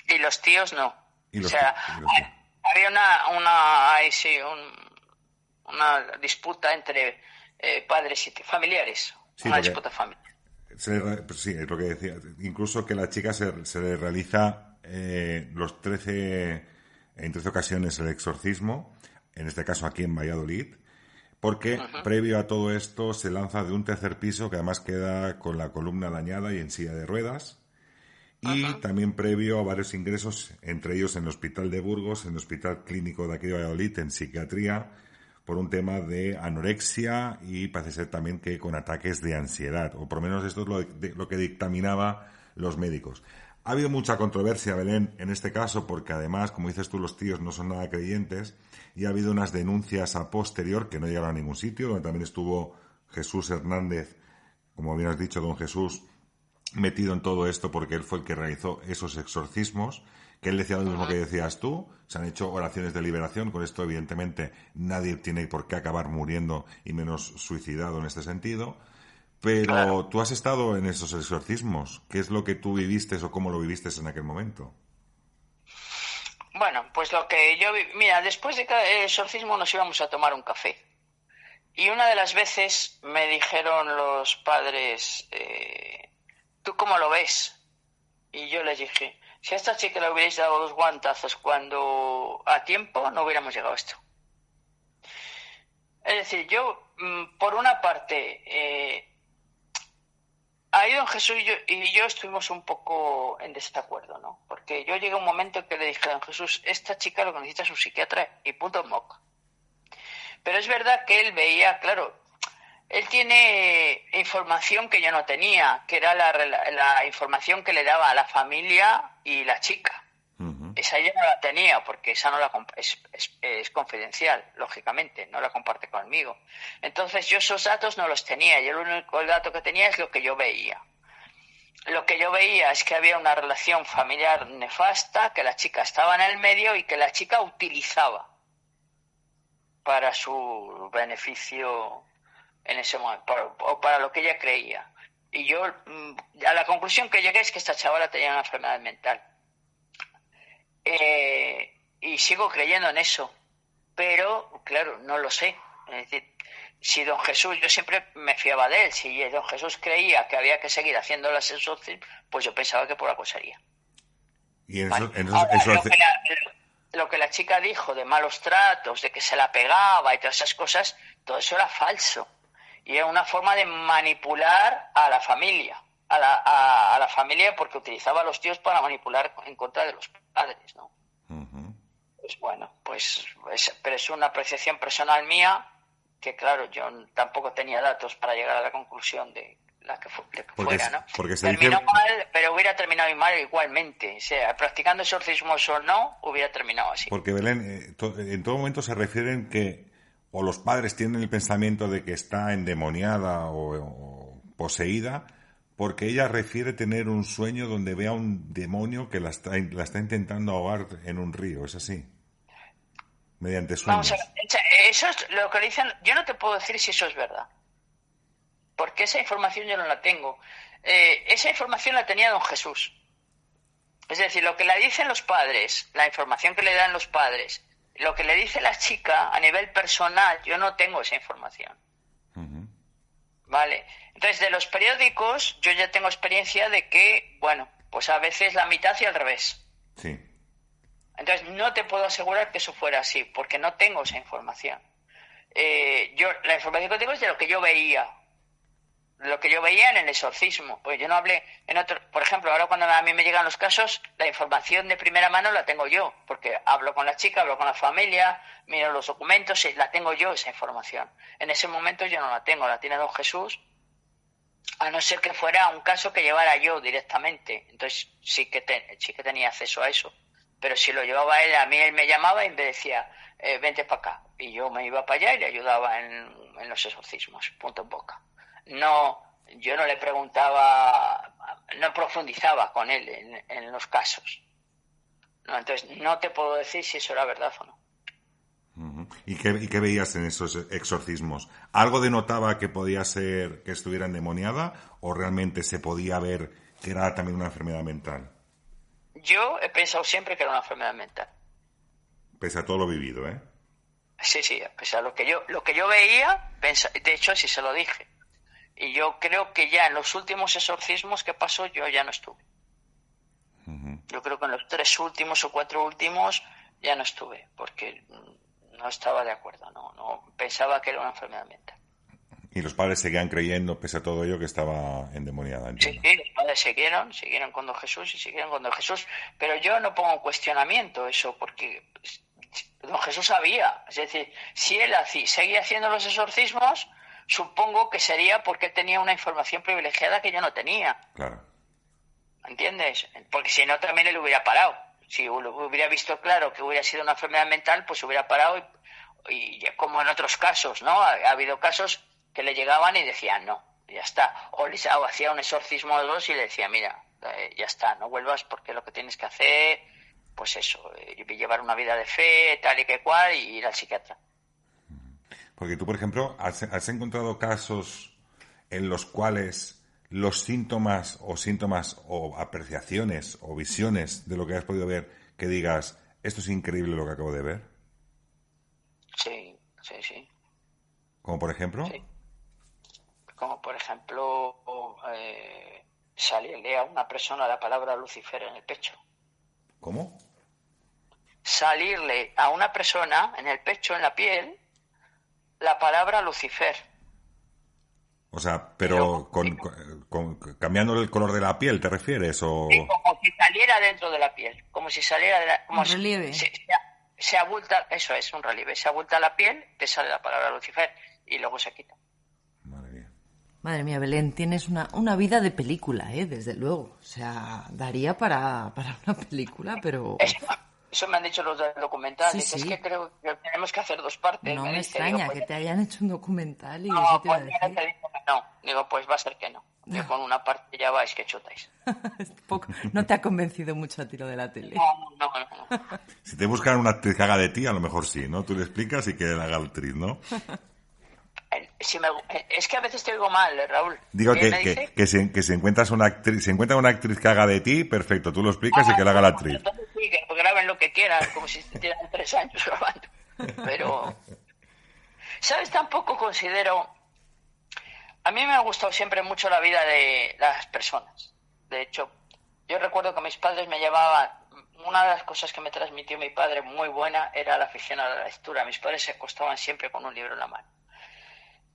Y los tíos no. Los había una disputa entre padres y familiares. Sí, una disputa familiar. Sí, es lo que decía. Incluso que la chica se le realiza en 13 ocasiones el exorcismo, en este caso aquí en Valladolid, porque previo a todo esto se lanza de un tercer piso que además queda con la columna dañada y en silla de ruedas. Y también previo a varios ingresos, entre ellos en el Hospital de Burgos, en el Hospital Clínico de aquí de Valladolid, en psiquiatría, por un tema de anorexia y parece ser también que con ataques de ansiedad, o por lo menos esto es lo que dictaminaba los médicos. Ha habido mucha controversia, Belén, en este caso, porque además, como dices tú, los tíos no son nada creyentes, y ha habido unas denuncias a posterior que no llegaron a ningún sitio, donde también estuvo Jesús Hernández, como bien has dicho, don Jesús, metido en todo esto porque él fue el que realizó esos exorcismos, que él decía lo mismo que decías tú, se han hecho oraciones de liberación, con esto evidentemente nadie tiene por qué acabar muriendo y menos suicidado en este sentido, pero claro. Tú has estado en esos exorcismos, ¿qué es lo que tú viviste o cómo lo viviste en aquel momento? Bueno, pues lo que yo mira, después de cada exorcismo nos íbamos a tomar un café y una de las veces me dijeron los padres, ¿tú cómo lo ves? Y yo les dije, si a esta chica le hubierais dado 2 guantazos cuando a tiempo, no hubiéramos llegado a esto. Es decir, yo, por una parte, ahí don Jesús y yo estuvimos un poco en desacuerdo, ¿no? Porque yo llegué a un momento en que le dije a don Jesús, esta chica lo que necesita es un psiquiatra y punto moc. Pero es verdad que él veía, claro, él tiene información que yo no tenía, que era la información que le daba a la familia y la chica. Esa yo no la tenía, porque esa no es confidencial, lógicamente, no la comparte conmigo. Entonces yo esos datos no los tenía, yo el único dato que tenía es lo que yo veía. Lo que yo veía es que había una relación familiar nefasta, que la chica estaba en el medio y que la chica utilizaba para su beneficio en ese momento, o para lo que ella creía. Y yo a la conclusión que llegué es que esta chavala tenía una enfermedad mental. Y sigo creyendo en eso, pero claro, no lo sé. Es decir, si don Jesús, yo siempre me fiaba de él, si don Jesús creía que había que seguir haciendo las exorcismos, pues yo pensaba que por algo sería. Y ¿vale? Lo que la chica dijo de malos tratos, de que se la pegaba y todas esas cosas, todo eso era falso. Y era una forma de manipular a la familia, a la familia, porque utilizaba a los tíos para manipular en contra de los padres, ¿no? Pues bueno, pero es una apreciación personal mía, que claro, yo tampoco tenía datos para llegar a la conclusión de la que fuera, ¿no? Porque terminó mal, pero hubiera terminado mal igualmente. O sea, practicando exorcismos o no, hubiera terminado así. Porque, Belén, en todo momento se refieren que o los padres tienen el pensamiento de que está endemoniada o poseída, porque ella refiere tener un sueño donde ve a un demonio que la está intentando ahogar en un río. ¿Es así? Mediante sueños. Vamos a ver, eso es lo que dicen. Yo no te puedo decir si eso es verdad, porque esa información yo no la tengo. Esa información la tenía don Jesús. Es decir, lo que le dicen los padres, la información que le dan los padres, lo que le dice la chica a nivel personal, yo no tengo esa información. Uh-huh. Vale. Entonces, de los periódicos, yo ya tengo experiencia de que, bueno, pues a veces la mitad y al revés. Sí. Entonces, no te puedo asegurar que eso fuera así, porque no tengo esa información. La información que tengo es de lo que yo veía. Lo que yo veía en el exorcismo. Pues yo no hablé en otro. Por ejemplo, ahora cuando a mí me llegan los casos, la información de primera mano la tengo yo, porque hablo con la chica, hablo con la familia, miro los documentos, y la tengo yo esa información. En ese momento yo no la tengo, la tiene don Jesús, a no ser que fuera un caso que llevara yo directamente. Entonces sí que tenía acceso a eso. Pero si lo llevaba él, a mí él me llamaba y me decía, vente para acá. Y yo me iba para allá y le ayudaba en los exorcismos, punto en boca. No, yo no le preguntaba, no profundizaba con él en los casos. No, entonces no te puedo decir si eso era verdad o no. Uh-huh. ¿Y qué veías en esos exorcismos? ¿Algo denotaba que podía ser que estuviera endemoniada o realmente se podía ver que era también una enfermedad mental? Yo he pensado siempre que era una enfermedad mental. Pese a todo lo vivido, ¿eh? Sí, pese a lo que yo veía, de hecho sí se lo dije. Y yo creo que ya en los últimos exorcismos que pasó yo ya no estuve. Uh-huh. Yo creo que en los 3 últimos o 4 últimos ya no estuve, porque no estaba de acuerdo, no pensaba que era una enfermedad mental. Y los padres seguían creyendo, pese a todo ello, que estaba endemoniada. Entiendo. Sí, los padres siguieron con don Jesús y siguieron con don Jesús, pero yo no pongo en cuestionamiento eso, porque don Jesús sabía. Es decir, si él seguía haciendo los exorcismos, supongo que sería porque él tenía una información privilegiada que yo no tenía. Claro. ¿Entiendes? Porque si no, también él hubiera parado. Si hubiera visto claro que hubiera sido una enfermedad mental, pues hubiera parado y como en otros casos, ¿no? Ha habido casos que le llegaban y decían no, ya está. O hacía un exorcismo o dos y le decía, mira, ya está, no vuelvas porque lo que tienes que hacer, pues eso, llevar una vida de fe, tal y que cual, y ir al psiquiatra. Porque tú, por ejemplo, has encontrado casos en los cuales los síntomas o apreciaciones o visiones de lo que has podido ver, que digas, esto es increíble lo que acabo de ver. Sí. ¿Como por ejemplo? Sí. Como por ejemplo, salirle a una persona la palabra Lucifer en el pecho. ¿Cómo? Salirle a una persona en el pecho, en la piel, la palabra Lucifer. O sea, pero cambiándole el color de la piel, ¿te refieres? O... Sí, como si saliera dentro de la piel, como si saliera de la... Como un relieve. Se abulta, eso es, un relieve. Se abulta la piel, te sale la palabra Lucifer y luego se quita. Madre mía, Belén, tienes una vida de película, desde luego. O sea, daría para una película, pero... Eso me han dicho los del documental. Sí. Es que creo que tenemos que hacer 2 partes. No me extraña que te hayan hecho un documental y no, eso te iba a pues decir. te digo que no. Digo, pues va a ser que no. Que con una parte ya vais que chutáis. No te ha convencido mucho a ti lo de la tele. No. Si te buscan una actriz que haga de ti, a lo mejor sí, ¿no? Tú le explicas y que la haga actriz, ¿no? Es que a veces te oigo mal, Raúl. Digo que si encuentras una actriz que haga de ti, perfecto, tú lo explicas y que la haga la actriz. Entonces sí, que graben lo que quieran, como si estuvieran 3 años grabando. Pero, ¿sabes? Tampoco considero... A mí me ha gustado siempre mucho la vida de las personas. De hecho, yo recuerdo que mis padres me llevaban... Una de las cosas que me transmitió mi padre muy buena era la afición a la lectura. Mis padres se acostaban siempre con un libro en la mano.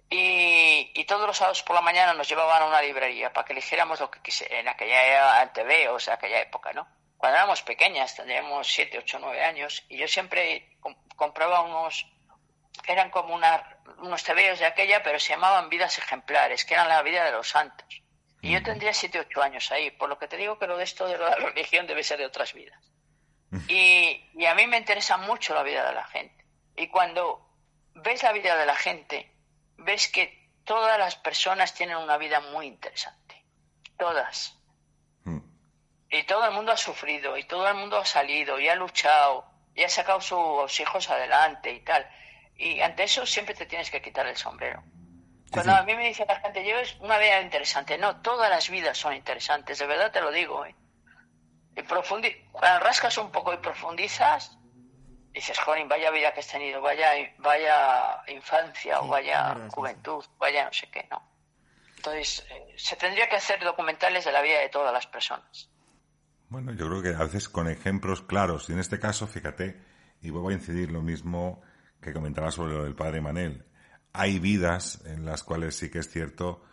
Y todos los sábados por la mañana nos llevaban a una librería para que eligiéramos lo que quisiera, en aquella TV, o sea, aquella época, ¿no? Cuando éramos pequeñas, tendríamos 7, 8, 9 años, y yo siempre compraba eran como unos tebeos de aquella, pero se llamaban vidas ejemplares, que eran la vida de los santos. Y yo tendría 7, 8 años ahí, por lo que te digo que lo de esto de la religión debe ser de otras vidas. Y a mí me interesa mucho la vida de la gente. Y cuando ves la vida de la gente, ves que todas las personas tienen una vida muy interesante. Todas. Y todo el mundo ha sufrido, y todo el mundo ha salido, y ha luchado, y ha sacado sus hijos adelante y tal. Y ante eso siempre te tienes que quitar el sombrero. Cuando a mí me dice la gente, lleves una vida interesante. No, todas las vidas son interesantes, de verdad te lo digo. Y cuando rascas un poco y profundizas, dices, joder, vaya vida que has tenido, vaya infancia, o vaya juventud, vaya no sé qué, ¿no? Entonces, se tendría que hacer documentales de la vida de todas las personas. Bueno, yo creo que a veces con ejemplos claros, y en este caso, fíjate, y vuelvo a incidir lo mismo que comentaba sobre lo del padre Manel. Hay vidas en las cuales sí que es cierto,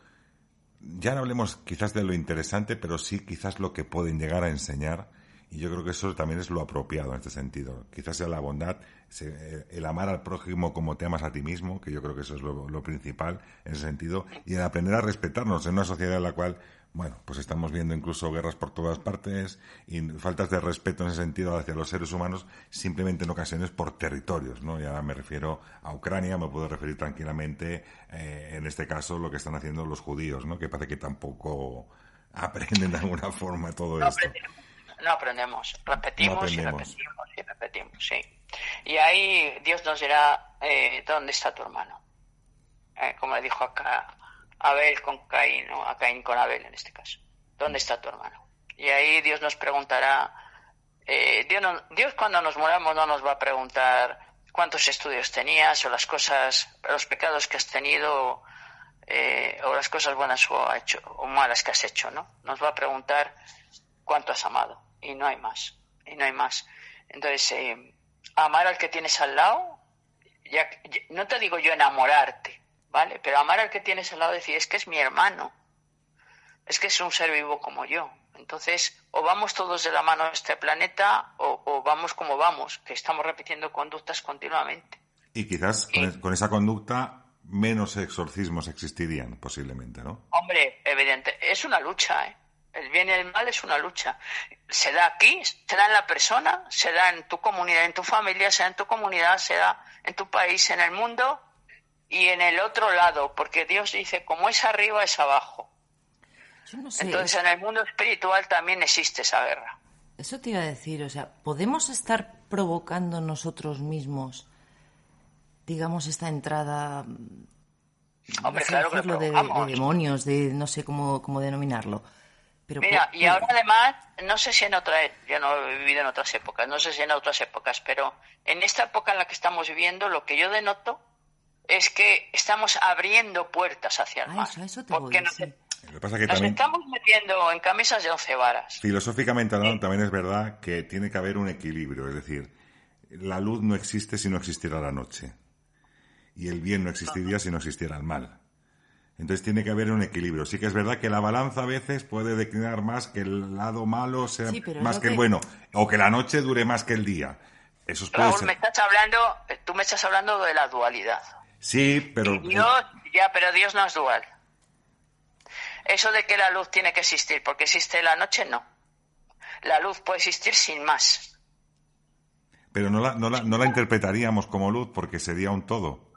ya no hablemos quizás de lo interesante, pero sí quizás lo que pueden llegar a enseñar, y yo creo que eso también es lo apropiado en este sentido. Quizás sea la bondad, el amar al prójimo como te amas a ti mismo, que yo creo que eso es lo principal en ese sentido, y el aprender a respetarnos en una sociedad en la cual, bueno, pues estamos viendo incluso guerras por todas partes y faltas de respeto en ese sentido hacia los seres humanos, simplemente en ocasiones por territorios, ¿no? Y ahora me refiero a Ucrania, me puedo referir tranquilamente, en este caso, lo que están haciendo los judíos, ¿no? Que parece que tampoco aprenden de alguna forma todo esto. No aprendemos, repetimos y repetimos y repetimos, sí. Y ahí Dios nos dirá, ¿dónde está tu hermano? Como le dijo acá Abel con Caín, o a Caín con Abel en este caso. ¿Dónde está tu hermano? Y ahí Dios nos preguntará, Dios cuando nos moramos no nos va a preguntar cuántos estudios tenías, o los pecados que has tenido, o las cosas buenas o malas que has hecho, ¿no? Nos va a preguntar cuánto has amado, y no hay más, Entonces, amar al que tienes al lado, ya, no te digo yo enamorarte, ¿vale? Pero amar al que tienes al lado, decir, es que es mi hermano, es que es un ser vivo como yo. Entonces, o vamos todos de la mano a este planeta, o vamos como vamos, que estamos repitiendo conductas continuamente. Y quizás con esa conducta menos exorcismos existirían, posiblemente, ¿no? Hombre, evidente, es una lucha, ¿eh? El bien y el mal es una lucha. Se da aquí, se da en la persona, se da en tu comunidad, en tu familia, se da en tu comunidad, se da en tu país, en el mundo y en el otro lado, porque Dios dice, como es arriba, es abajo. Yo no sé. Entonces, en el mundo espiritual también existe esa guerra. Eso te iba a decir, o sea, ¿podemos estar provocando nosotros mismos, digamos, esta entrada, hombre, claro que lo de demonios, de no sé cómo denominarlo? Pero mira, y ahora además, no sé si yo no he vivido en otras épocas, no sé si en otras épocas, pero en esta época en la que estamos viviendo, lo que yo denoto es que estamos abriendo puertas hacia el mal. Eso te voy a decir. Lo que pasa es que nos también, estamos metiendo en camisas de 11 varas. Filosóficamente hablando, también es verdad que tiene que haber un equilibrio, es decir, la luz no existe si no existiera la noche, y el bien no existiría si no existiera el mal. Entonces tiene que haber un equilibrio. Sí que es verdad que la balanza a veces puede declinar más, que el lado malo sea más que el bueno, o que la noche dure más que el día. Eso puede Raúl, ser. tú me estás hablando de la dualidad. Sí, pero... pero Dios no es dual. Eso de que la luz tiene que existir porque existe la noche, no. La luz puede existir sin más. Pero no la interpretaríamos como luz porque sería un todo,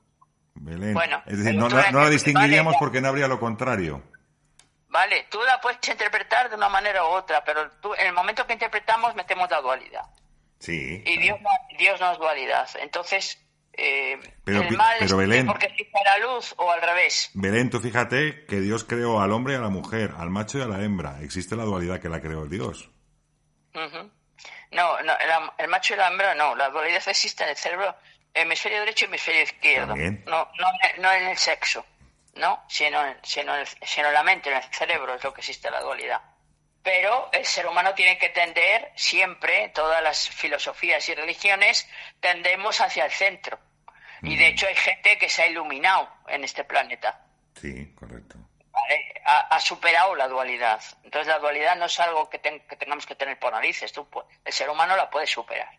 Belén. Bueno, es decir, no la distinguiríamos porque no habría lo contrario. Vale, tú la puedes interpretar de una manera u otra, pero en el momento que interpretamos metemos la dualidad. Sí. Y claro. Dios no es dualidad. Entonces, pero el mal es Belén, porque existe la luz o al revés. Belén, tú fíjate que Dios creó al hombre y a la mujer, al macho y a la hembra. Existe la dualidad que la creó el Dios. Uh-huh. No, el macho y la hembra no. La dualidad existe en el cerebro, hemisferio derecho y hemisferio izquierdo. No en el sexo, no, sino en la mente, en el cerebro es lo que existe la dualidad. Pero el ser humano tiene que tender siempre, todas las filosofías y religiones, tendemos hacia el centro. Y de hecho hay gente que se ha iluminado en este planeta. Sí, correcto. ¿Vale? Ha superado la dualidad. Entonces la dualidad no es algo que tengamos que tener por narices. El ser humano la puede superar.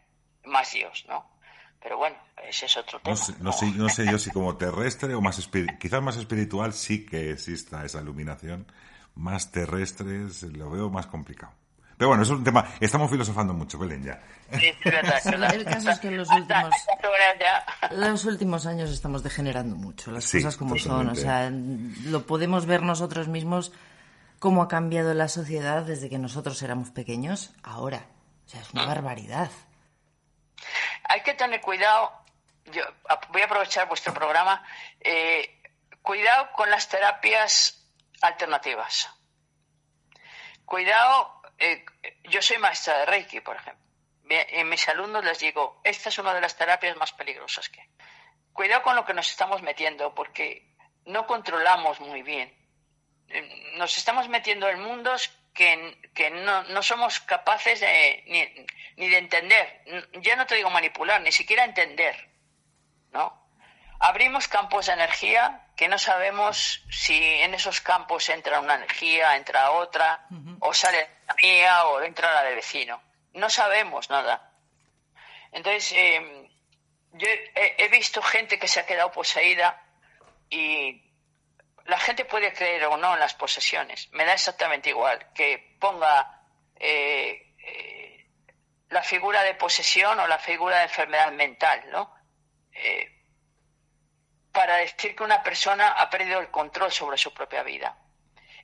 Más Dios, ¿no? Pero bueno, ese es otro tema. No sé yo si como terrestre o más quizás más espiritual sí que exista esa iluminación. Más terrestres lo veo más complicado. Pero bueno, eso es un tema... Estamos filosofando mucho, Belén, ya. Sí, es verdad. El caso es que en los últimos años estamos degenerando mucho, las cosas como totalmente son. O sea, lo podemos ver nosotros mismos cómo ha cambiado la sociedad desde que nosotros éramos pequeños ahora. O sea, es una barbaridad. Hay que tener cuidado. Yo voy a aprovechar vuestro programa. Cuidado con las terapias alternativas. Cuidado. Yo soy maestra de Reiki, por ejemplo. En mis alumnos les digo, esta es una de las terapias más peligrosas que hay. Cuidado con lo que nos estamos metiendo, porque no controlamos muy bien. Nos estamos metiendo en mundos que no somos capaces ni de entender. Ya no te digo manipular, ni siquiera entender, ¿no? Abrimos campos de energía que no sabemos si en esos campos entra una energía, entra otra, o sale la mía o entra la del vecino. No sabemos nada. Entonces, yo he visto gente que se ha quedado poseída y la gente puede creer o no en las posesiones. Me da exactamente igual que ponga la figura de posesión o la figura de enfermedad mental, ¿no? Para decir que una persona ha perdido el control sobre su propia vida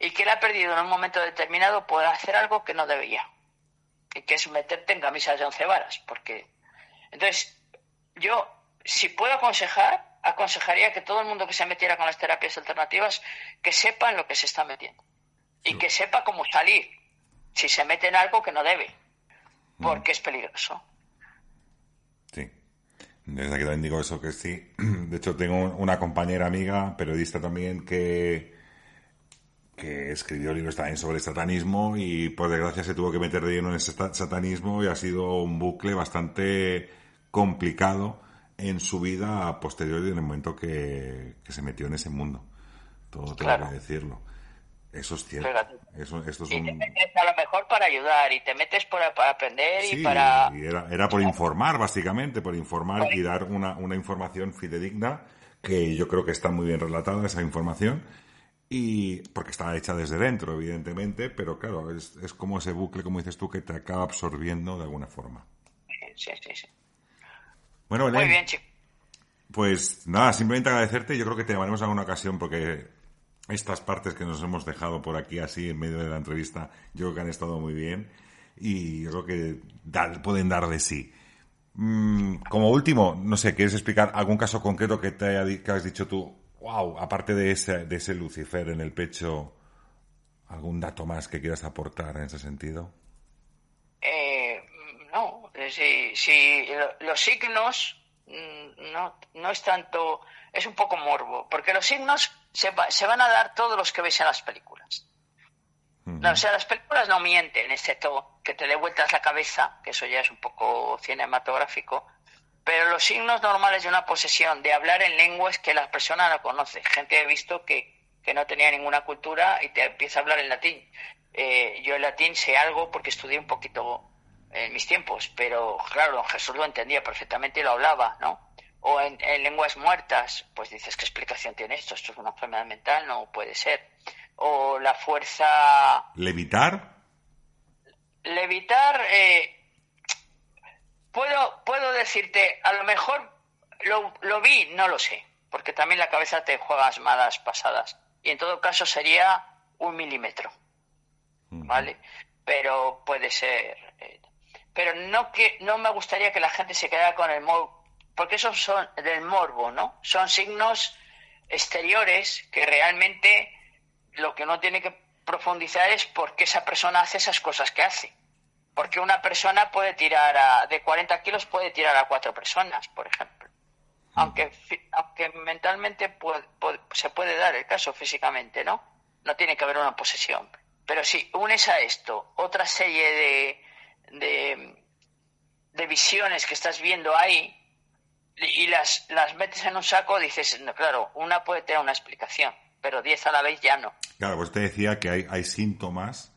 y que la ha perdido en un momento determinado por hacer algo que no debía, y que es meterte en camisas de 11 varas. Porque entonces yo, si puedo aconsejaría que todo el mundo que se metiera con las terapias alternativas que sepa en lo que se está metiendo y que sepa cómo salir si se mete en algo que no debe, porque es peligroso. Sí. Desde aquí también digo eso, que sí. De hecho, tengo una compañera amiga, periodista también, que escribió libros también sobre satanismo y, por desgracia, se tuvo que meter de lleno en ese satanismo y ha sido un bucle bastante complicado en su vida posterior y en el momento que se metió en ese mundo. Todo tengo que decirlo. Eso es cierto. Esto es y te metes a lo mejor para ayudar y te metes para aprender sí, y para... Y era por informar, básicamente, por informar y dar una información fidedigna, que yo creo que está muy bien relatada esa información, y porque está hecha desde dentro, evidentemente, pero claro, es como ese bucle, como dices tú, que te acaba absorbiendo de alguna forma. Sí. Bueno, Belén, muy bien, chico. Pues nada, simplemente agradecerte. Yo creo que te llamaremos a alguna ocasión porque estas partes que nos hemos dejado por aquí así en medio de la entrevista, yo creo que han estado muy bien y yo creo que pueden dar de sí. Como último, no sé, ¿quieres explicar algún caso concreto que que has dicho tú? Wow, aparte de ese Lucifer en el pecho, ¿algún dato más que quieras aportar en ese sentido? No, si los signos no es tanto, es un poco morbo, porque los signos se van a dar todos los que veis en las películas. No, o sea, las películas no mienten, excepto que te dé vueltas la cabeza, que eso ya es un poco cinematográfico, pero los signos normales de una posesión, de hablar en lenguas que la persona no conoce. Gente he visto que no tenía ninguna cultura y te empieza a hablar en latín. Yo en latín sé algo porque estudié un poquito en mis tiempos, pero claro, don Jesús lo entendía perfectamente y lo hablaba, ¿no? O en lenguas muertas, pues dices, ¿qué explicación tiene esto? Esto es una enfermedad mental, no puede ser. O la fuerza... ¿Levitar? Levitar, puedo decirte, a lo mejor lo vi, no lo sé, porque también la cabeza te juega malas pasadas. Y en todo caso sería 1 milímetro, ¿vale? Pero puede ser... pero no me gustaría que la gente se quedara con el morbo, porque esos son del morbo, ¿no? Son signos exteriores que realmente lo que uno tiene que profundizar es por qué esa persona hace esas cosas que hace. Porque una persona puede tirar de 40 kilos, puede tirar a 4 personas, por ejemplo. Aunque mentalmente se puede dar el caso físicamente, ¿no? No tiene que haber una posesión. Pero si unes a esto otra serie de visiones que estás viendo ahí y las metes en un saco, dices, no, claro, una puede tener una explicación, pero 10 a la vez ya no. Claro, pues te decía que hay síntomas,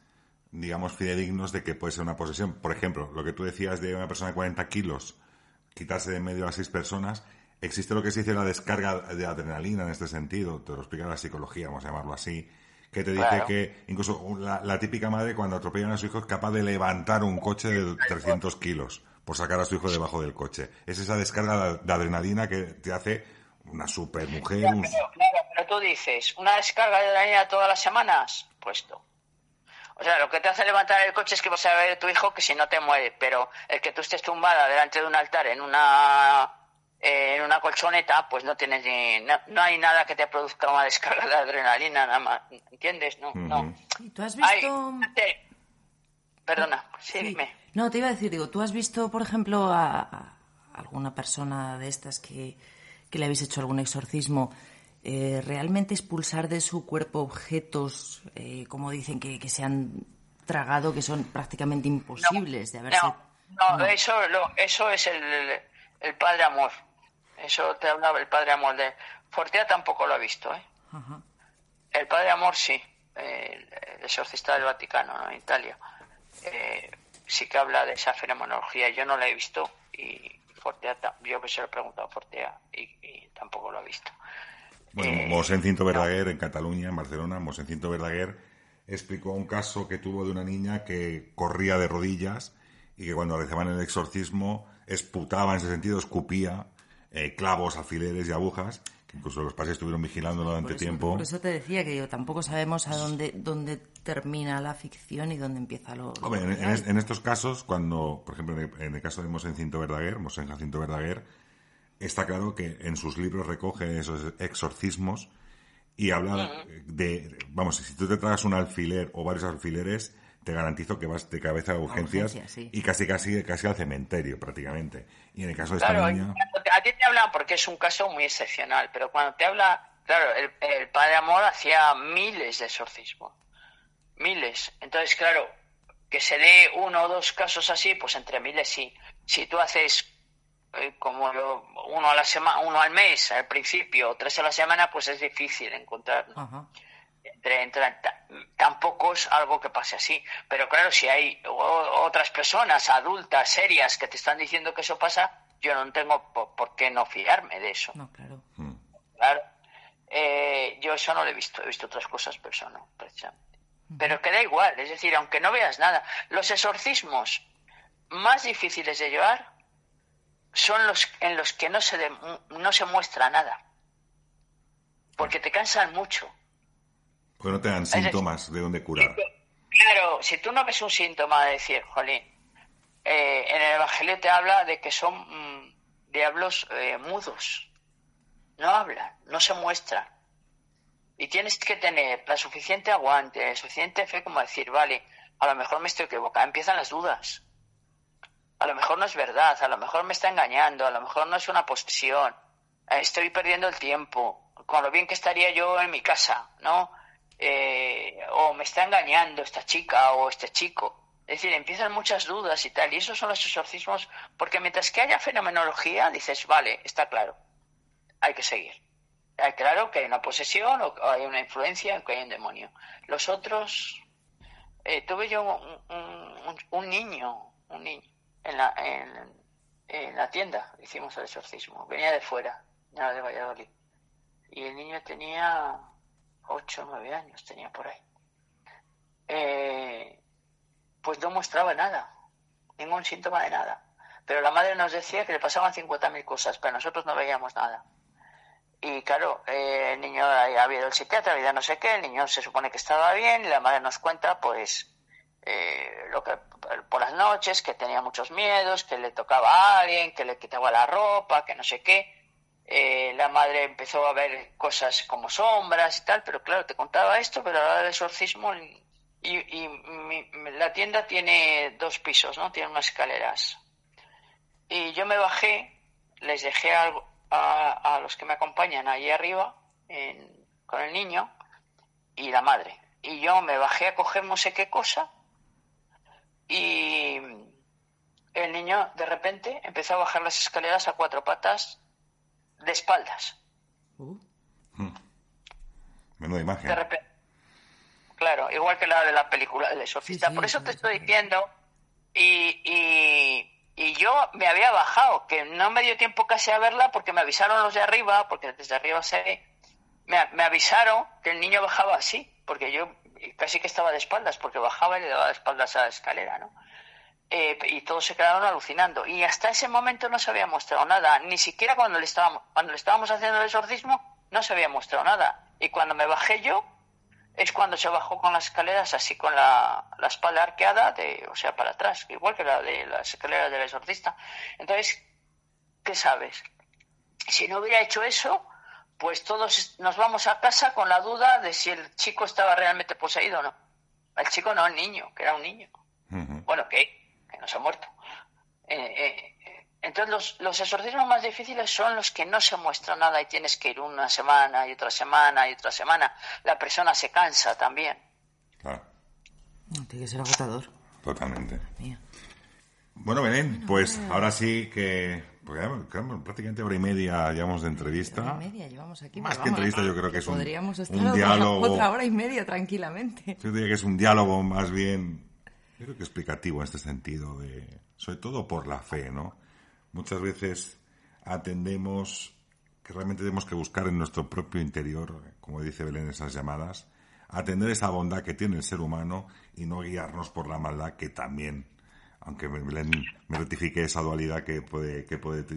digamos, fidedignos de que puede ser una posesión. Por ejemplo, lo que tú decías de una persona de 40 kilos, quitarse de en medio a 6 personas, existe lo que se dice la descarga de adrenalina en este sentido, te lo explica la psicología, vamos a llamarlo así, que te dice que incluso la típica madre cuando atropellan a su hijo es capaz de levantar un coche de 300 kilos por sacar a su hijo debajo del coche. Es esa descarga de adrenalina que te hace una supermujer. Pero tú dices, ¿una descarga de adrenalina todas las semanas? Puesto. O sea, lo que te hace levantar el coche es que vas a ver a tu hijo que si no te muere, pero el que tú estés tumbada delante de un altar en una colchoneta, pues no tienes no hay nada que te produzca una descarga de adrenalina, nada más, ¿entiendes? No. ¿Y tú has visto...? Perdona, sí, dime. No, te iba a decir, ¿tú has visto, por ejemplo, a alguna persona de estas que le habéis hecho algún exorcismo, realmente expulsar de su cuerpo objetos, como dicen, que se han tragado, que son prácticamente imposibles de haberse... No, eso es el Padre Amor. Eso te hablaba el Padre Amor. De Fortea tampoco lo ha visto, ¿eh? Ajá. El Padre Amor sí, el exorcista del Vaticano, ¿no? En Italia. Sí que habla de esa fenomenología. Yo no la he visto y Fortea, yo que se lo he preguntado a Fortea y tampoco lo ha visto. Bueno, Mossèn Cinto Verdaguer en Cataluña, en Barcelona, Mossèn Cinto Verdaguer explicó un caso que tuvo de una niña que corría de rodillas y que cuando realizaban el exorcismo esputaba, en ese sentido, escupía clavos, alfileres y agujas, que incluso los padres estuvieron vigilándolo durante tiempo. Por eso te decía que tampoco sabemos a dónde termina la ficción y dónde empieza lo Hombre, en estos casos, cuando, por ejemplo, en el caso de Mossèn Cinto Verdaguer, está claro que en sus libros recoge esos exorcismos y habla de... Vamos, si tú te tragas un alfiler o varios alfileres, te garantizo que vas de cabeza a urgencias sí. Y casi al cementerio, prácticamente. Y en el caso de esta niña... A ti te hablan porque es un caso muy excepcional, pero cuando te habla... Claro, el Padre Amor hacía miles de exorcismos. Miles. Entonces, claro, que se dé 1 o 2 casos así, pues entre miles sí. Si tú haces... como uno a la semana, 1 al mes al principio, 3 a la semana, pues es difícil encontrar, ¿no? Ajá. Tampoco es algo que pase así, pero claro, si hay otras personas adultas serias que te están diciendo que eso pasa, yo no tengo por qué no fiarme de eso. No, claro. Claro. Yo eso no lo he visto otras cosas, pero eso no, precisamente. Pero que da igual, es decir, aunque no veas nada, los exorcismos más difíciles de llevar son los en los que no se muestra nada, porque te cansan mucho. Pues no te dan síntomas de dónde curar. Claro, si tú no ves un síntoma de decir, jolín, en el Evangelio te habla de que son diablos mudos, no hablan, no se muestran, y tienes que tener la suficiente aguante, suficiente fe como decir, vale, a lo mejor me estoy equivocando, empiezan las dudas. A lo mejor no es verdad, a lo mejor me está engañando, a lo mejor no es una posesión, estoy perdiendo el tiempo, con lo bien que estaría yo en mi casa, ¿no? O me está engañando esta chica o este chico. Es decir, empiezan muchas dudas y tal, y esos son los exorcismos, porque mientras que haya fenomenología, dices, vale, está claro, hay que seguir. Claro que hay una posesión o hay una influencia o que hay un demonio. Los otros, tuve yo un niño. En la tienda hicimos el exorcismo. Venía de fuera, no de Valladolid. Y el niño tenía 8 o 9 años, tenía por ahí. Pues no mostraba nada, ningún síntoma de nada. Pero la madre nos decía que le pasaban 50.000 cosas, pero nosotros no veíamos nada. Y claro, el niño había habido el psiquiatra, había no sé qué, el niño se supone que estaba bien, y la madre nos cuenta, pues... lo que por las noches, que tenía muchos miedos, que le tocaba a alguien, que le quitaba la ropa, que no sé qué. La madre empezó a ver cosas como sombras y tal, pero claro, te contaba esto, pero ahora del exorcismo la tienda tiene 2 pisos, ¿no? Tiene unas escaleras. Y yo me bajé, les dejé algo a los que me acompañan allí arriba con el niño y la madre. Y yo me bajé a coger no sé qué cosa. Y el niño de repente empezó a bajar las escaleras a 4 patas de espaldas. Menuda imagen. De repente. Claro, igual que la de la película El Exorcista. Sí, por eso te estoy diciendo. Y yo me había bajado, que no me dio tiempo casi a verla porque me avisaron los de arriba, porque desde arriba me avisaron que el niño bajaba así. porque yo casi que estaba de espaldas, porque bajaba y le daba de espaldas a la escalera, ¿no? Y todos se quedaron alucinando. Y hasta ese momento no se había mostrado nada, ni siquiera cuando le estábamos haciendo el exorcismo, no se había mostrado nada. Y cuando me bajé yo, es cuando se bajó con las escaleras así con la espalda arqueada, o sea, para atrás, igual que la de las escaleras del exorcista. Entonces, ¿qué sabes? Si no hubiera hecho eso, pues todos nos vamos a casa con la duda de si el chico estaba realmente poseído o no. El chico no, el niño, que era un niño. Uh-huh. Bueno, que no se ha muerto. Entonces los exorcismos más difíciles son los que no se muestra nada y tienes que ir una semana y otra semana y otra semana. La persona se cansa también. Claro. Tiene que ser agotador. Totalmente. Mía. Bueno, Belén, pues ahora sí que... Porque prácticamente hora y media llevamos de entrevista. Hora y media llevamos aquí. Más que entrevista, yo creo que es podríamos estar un diálogo. Otra hora y media tranquilamente. Yo diría que es un diálogo más bien, yo creo que explicativo en este sentido, sobre todo por la fe, ¿no? Muchas veces atendemos que realmente tenemos que buscar en nuestro propio interior, como dice Belén en esas llamadas, atender esa bondad que tiene el ser humano y no guiarnos por la maldad que también, aunque Belén me rectifique esa dualidad que puede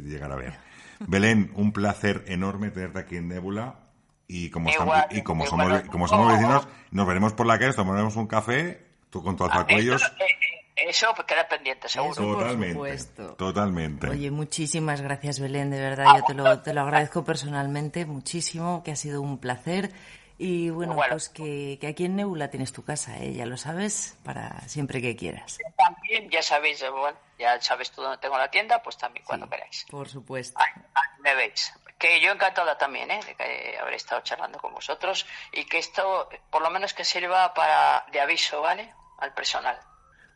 llegar a ver. Belén, un placer enorme tenerte aquí en Nébula y como somos vecinos, nos veremos por la calle, tomaremos un café, tú con tu alzacuellos. Eso queda pendiente, seguro. Totalmente. Oye, muchísimas gracias, Belén, de verdad, yo te lo agradezco personalmente muchísimo, que ha sido un placer. Y bueno, pues que aquí en Nébula tienes tu casa, ya lo sabes, para siempre que quieras. También, ya sabéis, ya sabes tú dónde tengo la tienda, pues también cuando queráis. Por supuesto. Me veis. Que yo encantada también, de que haber estado charlando con vosotros y que esto, por lo menos que sirva de aviso, ¿vale? Al personal.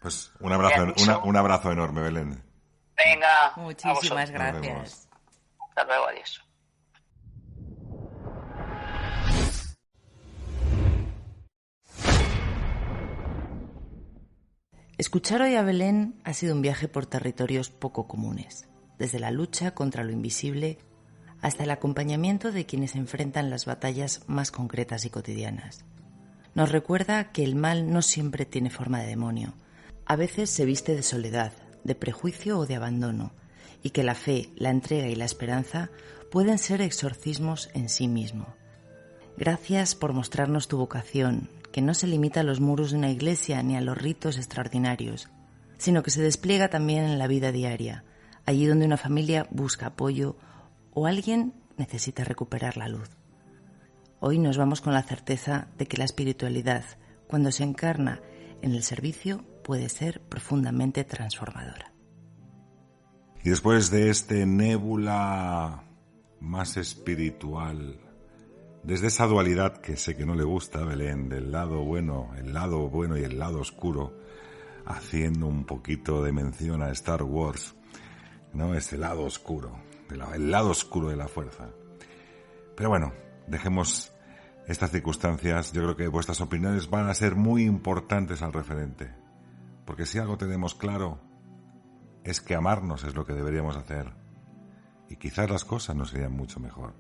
Pues un abrazo enorme, Belén. Venga. Muchísimas gracias. Hasta luego, adiós. Escuchar hoy a Belén ha sido un viaje por territorios poco comunes, desde la lucha contra lo invisible hasta el acompañamiento de quienes enfrentan las batallas más concretas y cotidianas. Nos recuerda que el mal no siempre tiene forma de demonio. A veces se viste de soledad, de prejuicio o de abandono, y que la fe, la entrega y la esperanza pueden ser exorcismos en sí mismo. Gracias por mostrarnos tu vocación, que no se limita a los muros de una iglesia ni a los ritos extraordinarios, sino que se despliega también en la vida diaria, allí donde una familia busca apoyo o alguien necesita recuperar la luz. Hoy nos vamos con la certeza de que la espiritualidad, cuando se encarna en el servicio, puede ser profundamente transformadora. Y después de este Nébula más espiritual, desde esa dualidad que sé que no le gusta a Belén, del lado bueno y el lado oscuro, haciendo un poquito de mención a Star Wars, ¿no? Ese lado oscuro, el lado oscuro de la fuerza. Pero bueno, dejemos estas circunstancias. Yo creo que vuestras opiniones van a ser muy importantes al referente, porque si algo tenemos claro es que amarnos es lo que deberíamos hacer y quizás las cosas nos serían mucho mejor.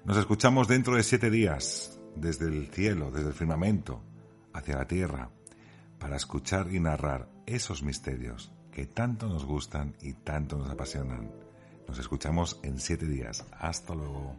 Nos escuchamos dentro de 7 días, desde el cielo, desde el firmamento, hacia la tierra, para escuchar y narrar esos misterios que tanto nos gustan y tanto nos apasionan. Nos escuchamos en 7 días. Hasta luego.